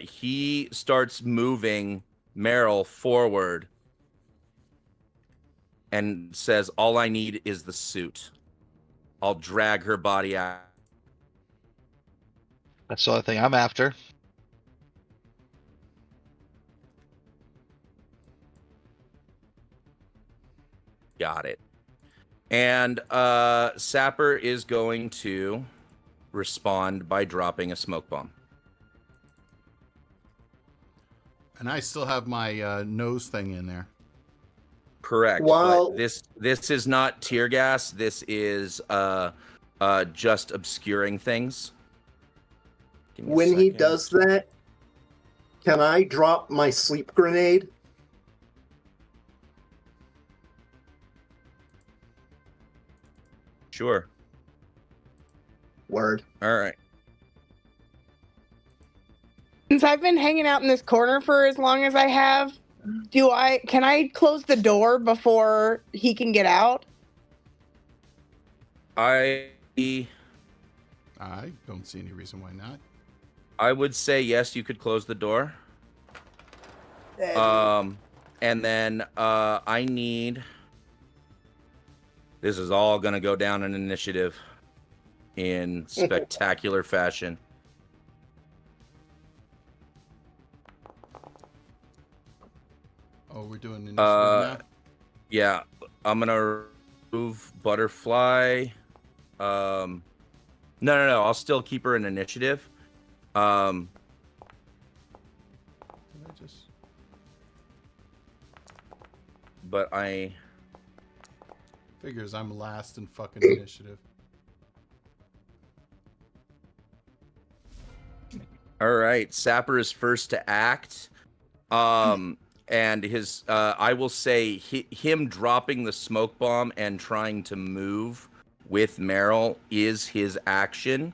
He starts moving Meryl forward and says, "All I need is the suit. I'll drag her body out." That's the only thing I'm after. Got it. And Sapper is going to respond by dropping a smoke bomb. And I still have my nose thing in there. Correct. While- But this is not tear gas. This is just obscuring things. Give me a When he second. does that, can I drop my sleep grenade? Sure. Word. All right. Since I've been hanging out in this corner for as long as I have, can I close the door before he can get out? I don't see any reason why not. would say yes, you could close the door. And then I need. This is all gonna go down in initiative in spectacular fashion. Oh, we're doing initiative now? Yeah, I'm gonna remove Butterfly. No. I'll still keep her in initiative. Did I just... But I. Figures I'm last in fucking initiative. All right, Sapper is first to act. And his, I will say, him dropping the smoke bomb and trying to move with Meryl is his action.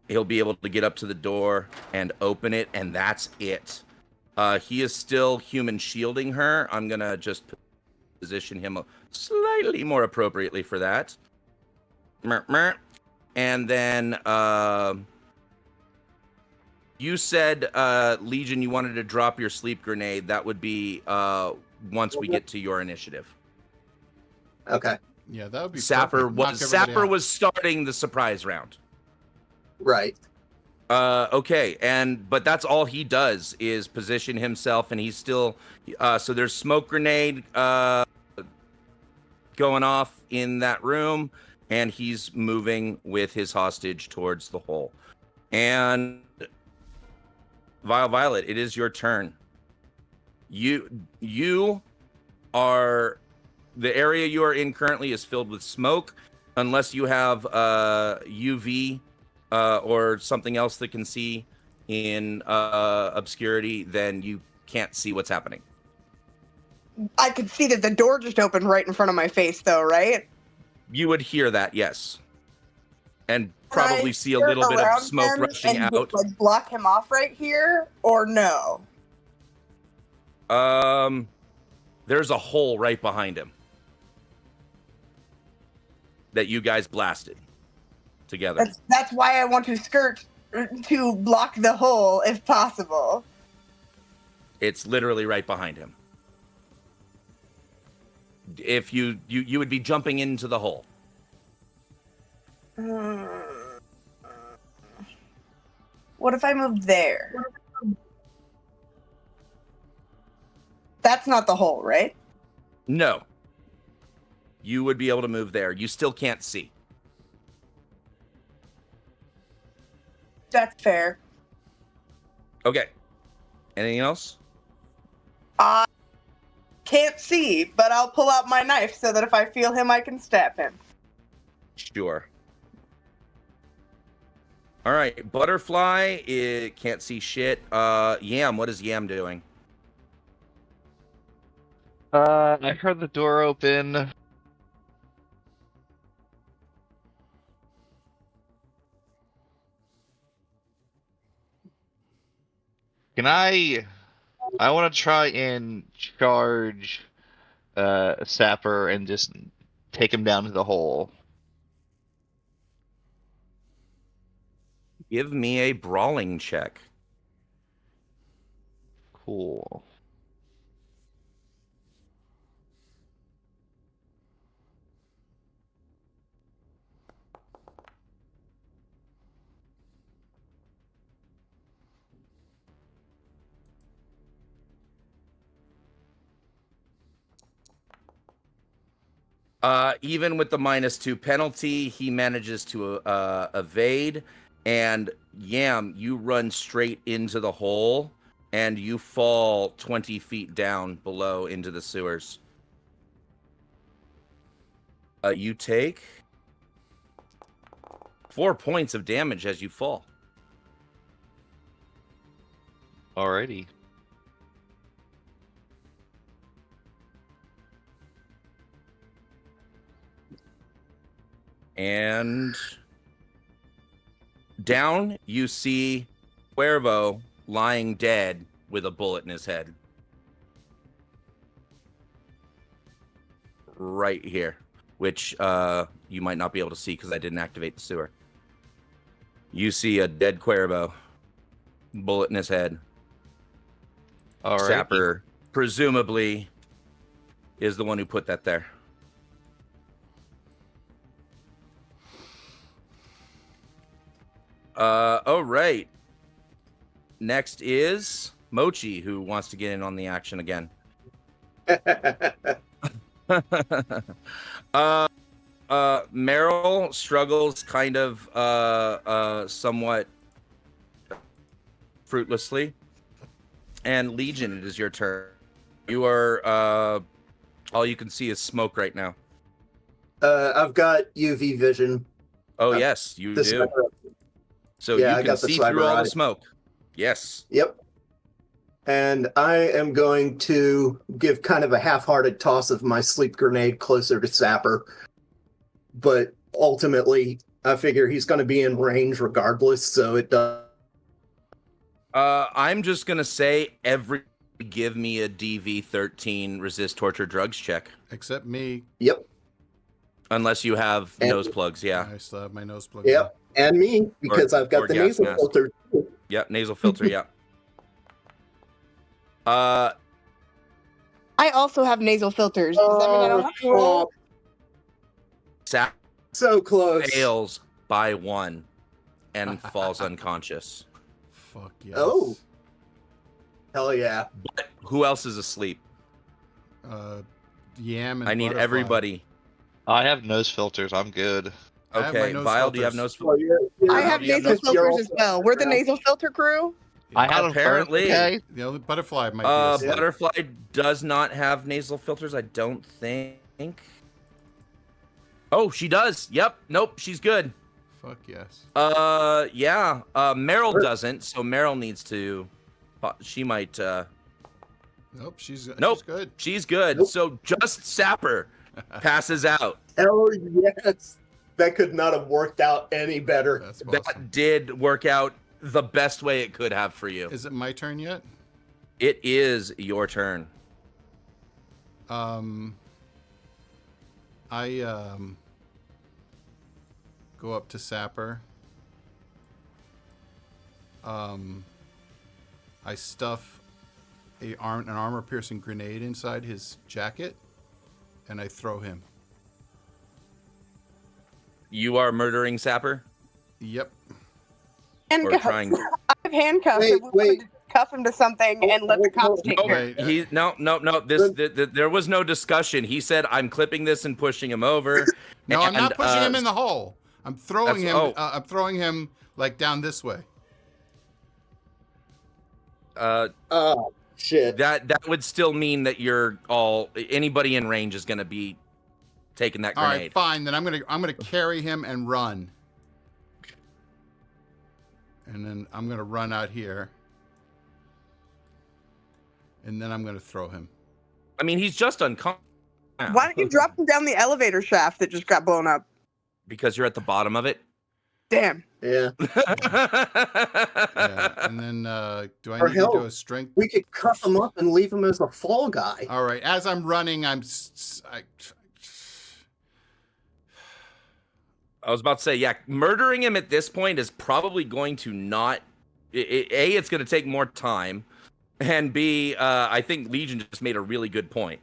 He'll be able to get up to the door and open it, and that's it. He is still human shielding her. I'm gonna just position him slightly more appropriately for that. And then, you said, Legion, you wanted to drop your sleep grenade. That would be once we get to your initiative. Okay. Yeah, that would be Sapper perfect. Knock was everybody Sapper out. was starting the surprise round. Right. Okay, but that's all he does is position himself, and he's still. So there's smoke grenade going off in that room, and he's moving with his hostage towards the hole. And Violet, it is your turn. You are the area you are in currently is filled with smoke, unless you have UV or something else that can see in obscurity. Then you can't see what's happening. I could see that the door just opened right in front of my face, though, right? You would hear that, yes. And Can I probably see a skirt little bit of around smoke him rushing and out. like block him off right here, or no? There's a hole right behind him that you guys blasted together. That's why I want to skirt to block the hole if possible. It's literally right behind him. If you would be jumping into the hole. What if I move there? That's not the hole, right? No. You would be able to move there. You still can't see. That's fair. Okay. Anything else? I can't see, but I'll pull out my knife so that if I feel him, I can stab him. Sure. All right. Butterfly, it can't see shit. Yam, what is Yam doing? I heard the door open. Can I want to try and charge Sapper and just take him down to the hole. Give me a brawling check. Cool. Even with the -2 penalty, he manages to evade. And Yam, you run straight into the hole, and you fall 20 feet down below into the sewers. You take 4 points of damage as you fall. Alrighty. And down, you see Cuervo lying dead with a bullet in his head. Right here, which you might not be able to see because I didn't activate the sewer. You see a dead Cuervo, bullet in his head. Alrighty. Sapper, presumably, is the one who put that there. All right. Next is Mochi, who wants to get in on the action again. Meryl struggles kind of somewhat fruitlessly. And Legion, it is your turn. You are all you can see is smoke right now. I've got UV vision. Oh yes, you do. Sniper. So Yeah, I you can got the see through all the Cyberknight. smoke. Yes. Yep. And I am going to give kind of a half-hearted toss of my sleep grenade closer to Sapper. But ultimately, I figure he's going to be in range regardless, so it does. I'm just gonna say give me a DV13 resist torture drugs check. Except me. Yep. Unless you have And- nose plugs, yeah. I still have my nose plugged Yep. And me, because I've or got the gas nasal mask. filter. Yep, nasal filter, yeah. I also have nasal filters. Does that mean I don't have to roll? Sap So close. fails by 1 and falls unconscious. Fuck yes. Oh. Hell yeah. But who else is asleep? Yam and I need Butterfly. everybody. I have nose filters. I'm good. I have my Okay, nose Vile, do you have filters. nose Well, filters? you're- I have Yeah, nasal you're filters as well. We're the nasal filter crew. I had them Apparently. first, okay? The only Butterfly might be asleep. Butterfly does not have nasal filters, I don't think. Oh, she does. Yep. Nope, she's good. Fuck yes. Yeah. Meryl doesn't, so Meryl needs to. She might. Nope, she's good. She's good. Nope. So just Sapper passes out. Hell yes. That could not have worked out any better. That's That awesome. did work out the best way it could have for you. Is it my turn yet? It is your turn. I go up to Sapper. I stuff an armor-piercing grenade inside his jacket, and I throw him. You are murdering Sapper? Yep. Or trying I have handcuffs. Wait, if we wanted to cuff him to something and let the cops take No, care of it. there was no discussion. He said, I'm clipping this and pushing him over. No, I'm not and, pushing him in the hole. I'm throwing him. oh. I'm throwing him like down this way. Oh, shit. That would still mean that anybody in range is gonna be taking that All grenade. right, fine. Then I'm gonna carry him and run. And then I'm gonna run out here. And then I'm gonna throw him. I mean, he's just unconscious. Why don't you drop him down the elevator shaft that just got blown up? Because you're at the bottom of it. Damn. Yeah. Yeah. And then do I Or need to hell, do a strength? We could cuff him up and leave him as a fall guy. All right. As I'm running, I was about to say, yeah, murdering him at this point is probably going to not. A, it's going to take more time, and B, I think Legion just made a really good point.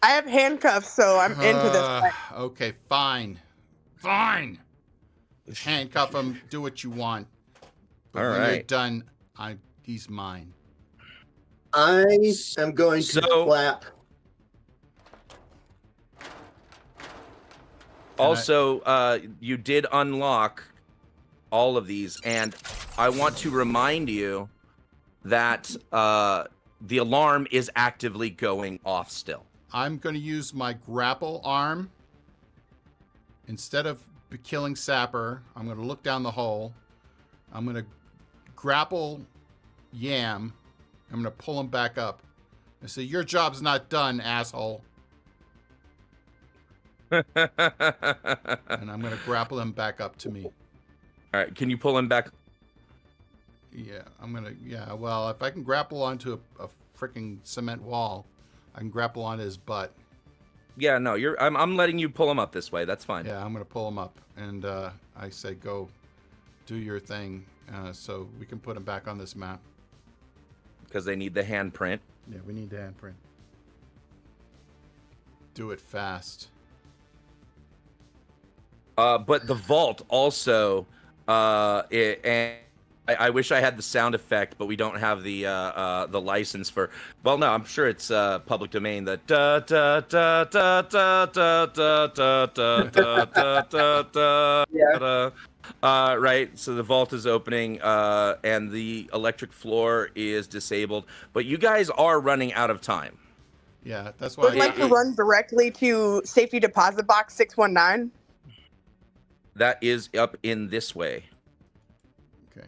I have handcuffs, so I'm into this fight. Okay, fine. Fine. Handcuff him. Do what you want. But All when you're right. done, he's mine. I am going to clap. Also, you did unlock all of these, and I want to remind you that the alarm is actively going off still. I'm going to use my grapple arm. Instead of killing Sapper, I'm going to look down the hole. I'm going to grapple Yam. I'm going to pull him back up. I say, your job's not done, asshole. And I'm going to grapple him back up to me. All right, can you pull him back? Yeah, well, if I can grapple onto a freaking cement wall, I can grapple onto his butt. Yeah, no, I'm letting you pull him up this way. That's fine. Yeah, I'm going to pull him up. And I say, go do your thing so we can put him back on this map. Because they need the handprint. Yeah, we need the handprint. Do it fast. But the vault also, and I wish I had the sound effect, but we don't have the license for. Well, no, I'm sure it's public domain. The da da da da da da da da da da da da. Yeah. Right. So the vault is opening, and the electric floor is disabled. But you guys are running out of time. Yeah, that's Would why. like to run directly to safety deposit box 619. That is up in this way. Okay.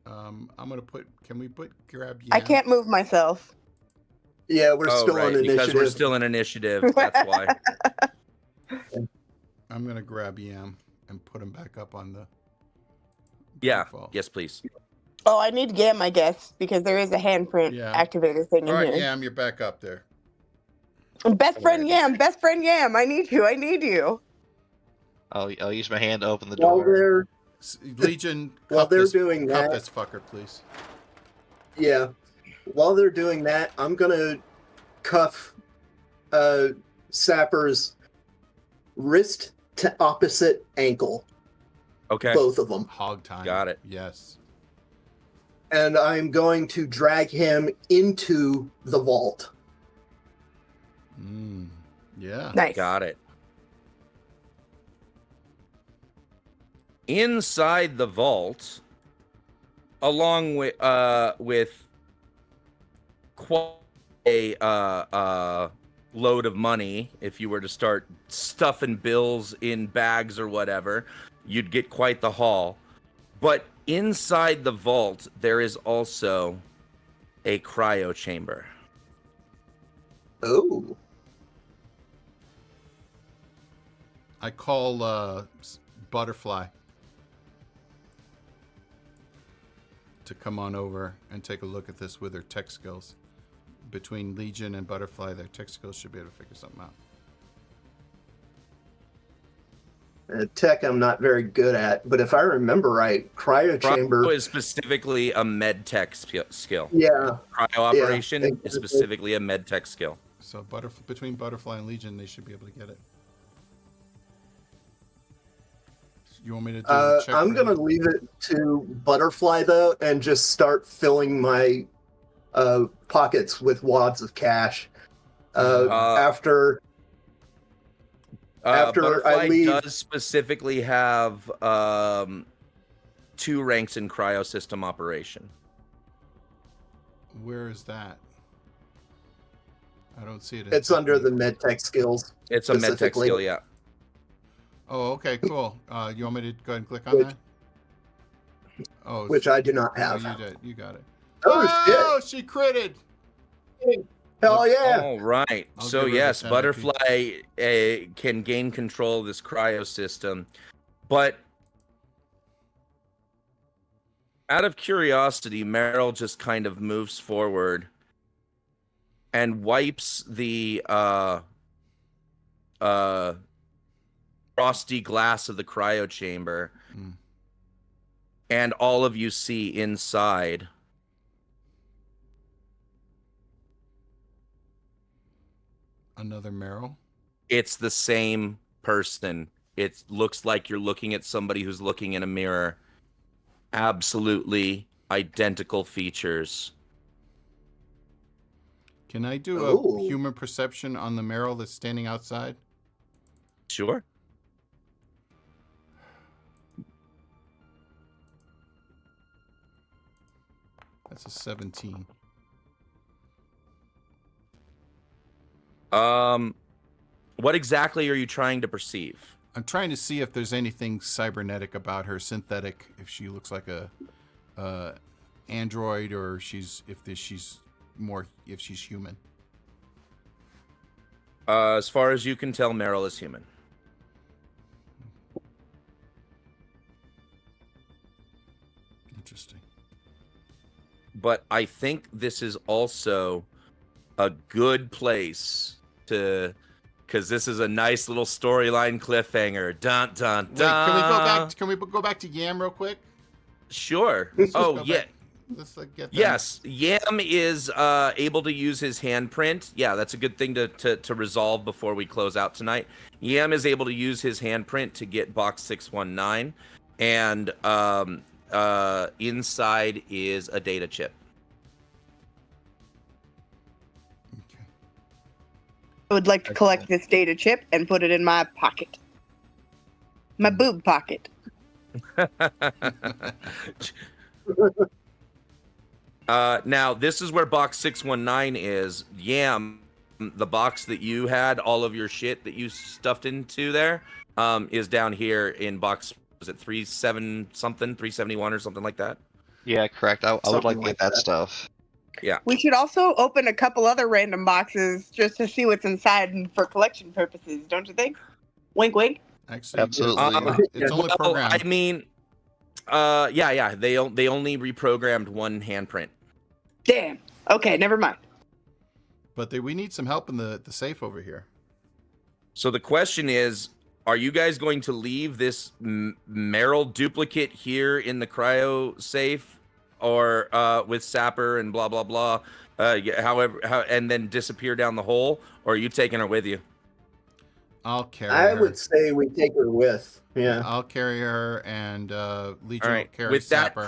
I'm gonna put. Can we grab? I can't move myself. Yeah, we're still on initiative. Because we're still in initiative. That's why. I'm gonna grab Yam and put him back up on the. Yeah. fall. Yes, please. Oh, I need Yam, I guess, because there is a handprint Yeah. activator thing All in right, here. Yam, you're back up there. Best friend Yam, I need you. I'll use my hand to open the While door. they're Legion. While cuff they're this- doing cuff that- this fucker, please. yeah, while they're doing that, I'm gonna cuff Sapper's wrist to opposite ankle, Okay. both of them, Hog time. Got it. Yes. and I'm going to drag him into the vault. Yeah. Nice. Got it. Inside the vault, along with quite a load of money, if you were to start stuffing bills in bags or whatever, you'd get quite the haul. But inside the vault, there is also a cryo chamber. Oh. I call Butterfly to come on over and take a look at this with her tech skills. Between Legion and Butterfly, their tech skills should be able to figure something out. Tech I'm not very good at, but if I remember right, cryo chamber Cryo is specifically a med tech skill. Yeah. Cryo operation exactly. is specifically a med tech skill. So between Butterfly and Legion, they should be able to get it. You want me to do a check? I'm gonna leave it to Butterfly though, and just start filling my pockets with wads of cash. After Butterfly I leave, does specifically have 2 ranks in cryo system operation. Where is that? I don't see it. it's under the medtech skills. It's a med tech Specifically. skill, yeah. Oh, okay, cool. You want me to go ahead and click on that? Oh, Which I do not oh, have. you did. You got it. Oh, she critted. Hell yeah! All right. I'll So get rid of yes, the 10 Butterfly can gain control of this cryo system, but out of curiosity, Meryl just kind of moves forward and wipes the frosty glass of the cryo chamber, and all of you see inside Another Meryl. it's the same person. It looks like you're looking at somebody who's looking in a mirror. Absolutely identical features. Can I do Ooh. a human perception on the Meryl that's standing outside? Sure. That's a 17. What exactly are you trying to perceive? I'm trying to see if there's anything cybernetic about her, synthetic. If she looks like a android, or if she's human. As far as you can tell, Meryl is human. Interesting. But I think this is also a good place to, because this is a nice little storyline cliffhanger. Dun dun Wait, dun. can we go back? Can we go back to Yam real quick? Sure. Let's Oh go yeah. back. Let's get that. Yes, Yam is able to use his handprint. Yeah, that's a good thing to resolve before we close out tonight. Yam is able to use his handprint to get box 619, and inside is a data chip. Okay. I would like to collect this data chip and put it in my pocket. My boob pocket. Now, this is where box 619 is. Yam, the box that you had all of your shit that you stuffed into there, is down here in box, was it 37 something, 371 or something like that? Yeah, correct. I would Something like to like get that that. stuff. We should also open a couple other random boxes just to see what's inside and for collection purposes, don't you think? Wink, wink. Actually, Absolutely. it's only Well, programmed. I mean, yeah. They only reprogrammed one handprint. Damn. Okay, never mind. But we need some help in the safe over here. So the question is, are you guys going to leave this Meryl duplicate here in the cryo safe, or with Sapper and blah blah blah, and then disappear down the hole, or are you taking her with you? I'll carry I her. would say we take her with. Yeah. I'll carry her, and Legion All will right. carry With that Sapper.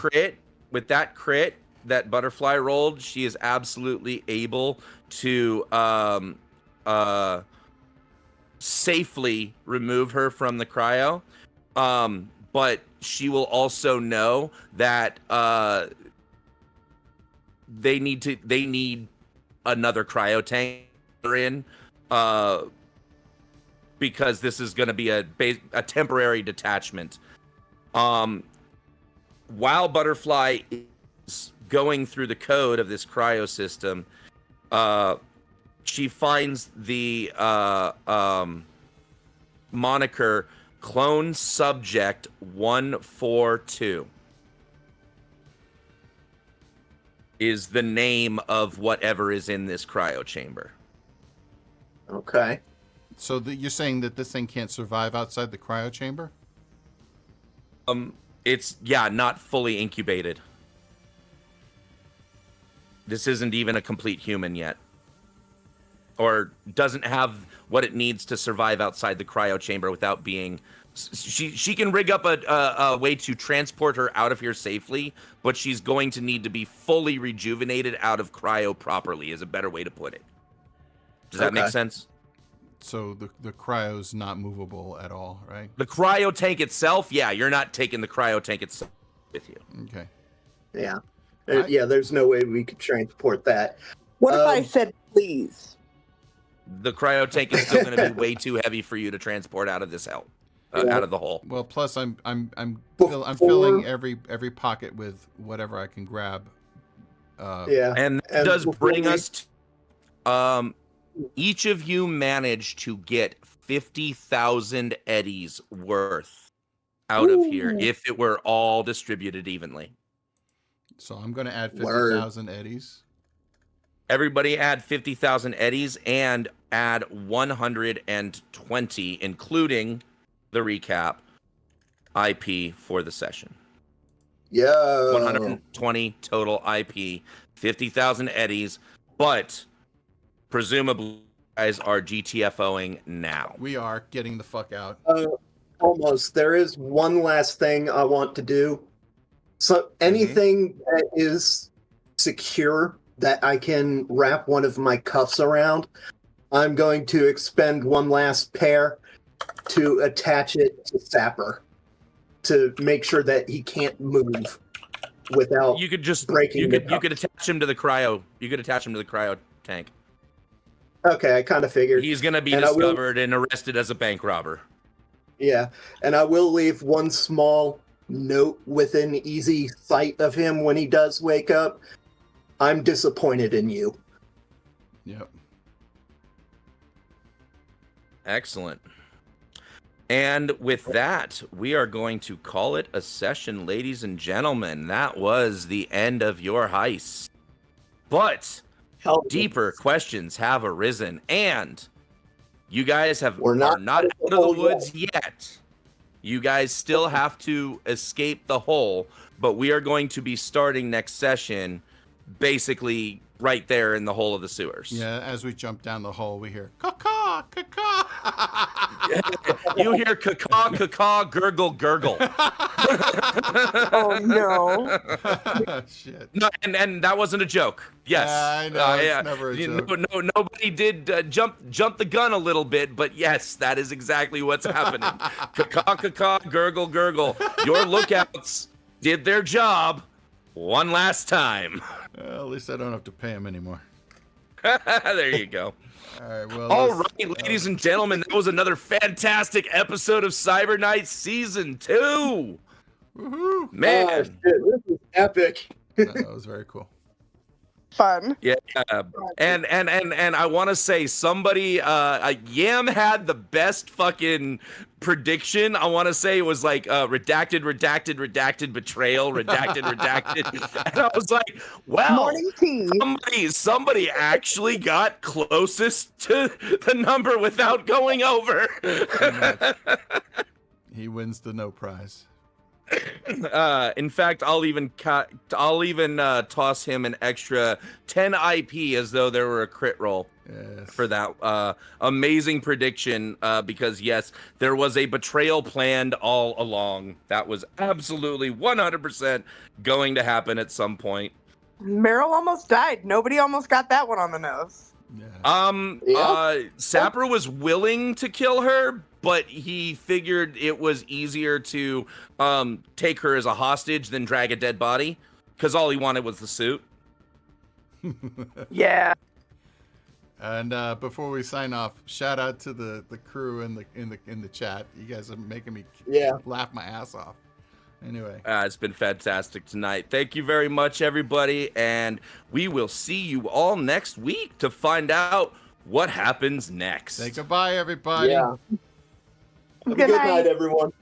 crit that Butterfly rolled, she is absolutely able to safely remove her from the cryo. But she will also know that they need another cryo tank in, because this is going to be a temporary detachment. While Butterfly is going through the code of this cryo system, she finds the moniker Clone Subject 142 is the name of whatever is in this cryo chamber. Okay. So you're saying that this thing can't survive outside the cryo chamber? It's not fully incubated. This isn't even a complete human yet. Or doesn't have what it needs to survive outside the cryo chamber without being... She can rig up a way to transport her out of here safely, but she's going to need to be fully rejuvenated out of cryo properly, is a better way to put it. Does that make sense? So the cryo's not movable at all, right? The cryo tank itself, you're not taking the cryo tank itself with you. Okay. Yeah. There's no way we could transport that. What if I said please? The cryo tank is still going to be way too heavy for you to transport out of this hell, out of the hole. Well, plus I'm filling every pocket with whatever I can grab. And that does bring us to, each of you managed to get 50,000 eddies worth out of here if it were all distributed evenly. So I'm going to add 50,000 eddies. Everybody add 50,000 eddies and add 120, including the recap IP for the session. Yeah. 120 total IP, 50,000 eddies, but presumably you guys are GTFOing now. We are getting the fuck out. Almost. There is one last thing I want to do. So anything that is secure that I can wrap one of my cuffs around, I'm going to expend one last pair to attach it to Sapper to make sure that he can't move without you could just breaking you could attach him to the cryo. You could attach him to the cryo tank. Okay, I kind of figured. He's going to be discovered and arrested as a bank robber. Yeah, and I will leave one small note within easy sight of him when he does wake up. I'm disappointed in you. Yep. Excellent. And with that, we are going to call it a session, ladies and gentlemen. That was the end of your heist. But deeper questions have arisen, and you guys are not out of the woods yet. You guys still have to escape the hole, but we are going to be starting next session basically right there in the hole of the sewers. Yeah, as we jump down the hole, we hear caw caw. You hear caw caw gurgle gurgle. Oh no! Shit. No, and that wasn't a joke. Yes, I know. It's never a joke. No, nobody did jump the gun a little bit, but yes, that is exactly what's happening. Caw gurgle gurgle. Your lookouts did their job one last time. Well, at least I don't have to pay him anymore. There you go. All right, well. All right, ladies and gentlemen, that was another fantastic episode of Cyberknights Season 2. Woohoo! Man. Oh, shit, this is epic. That was very cool. Fun. Yeah, and I want to say somebody, Yam had the best fucking prediction. I want to say it was like redacted, betrayal, redacted, and I was like, wow, Morning tea. somebody actually got closest to the number without going over. He wins the no prize. In fact, I'll even toss him an extra 10 IP as though there were a crit roll for that amazing prediction. Because yes, there was a betrayal planned all along. That was absolutely 100% going to happen at some point. Meryl almost died. Nobody almost got that one on the nose. Yeah. Sapper was willing to kill her, but he figured it was easier to take her as a hostage than drag a dead body, because all he wanted was the suit. Yeah. And before we sign off, shout out to the crew in the chat. You guys are making me laugh my ass off. Anyway. It's been fantastic tonight. Thank you very much, everybody. And we will see you all next week to find out what happens next. Say goodbye, everybody. Yeah. Have a Good good night. night, everyone.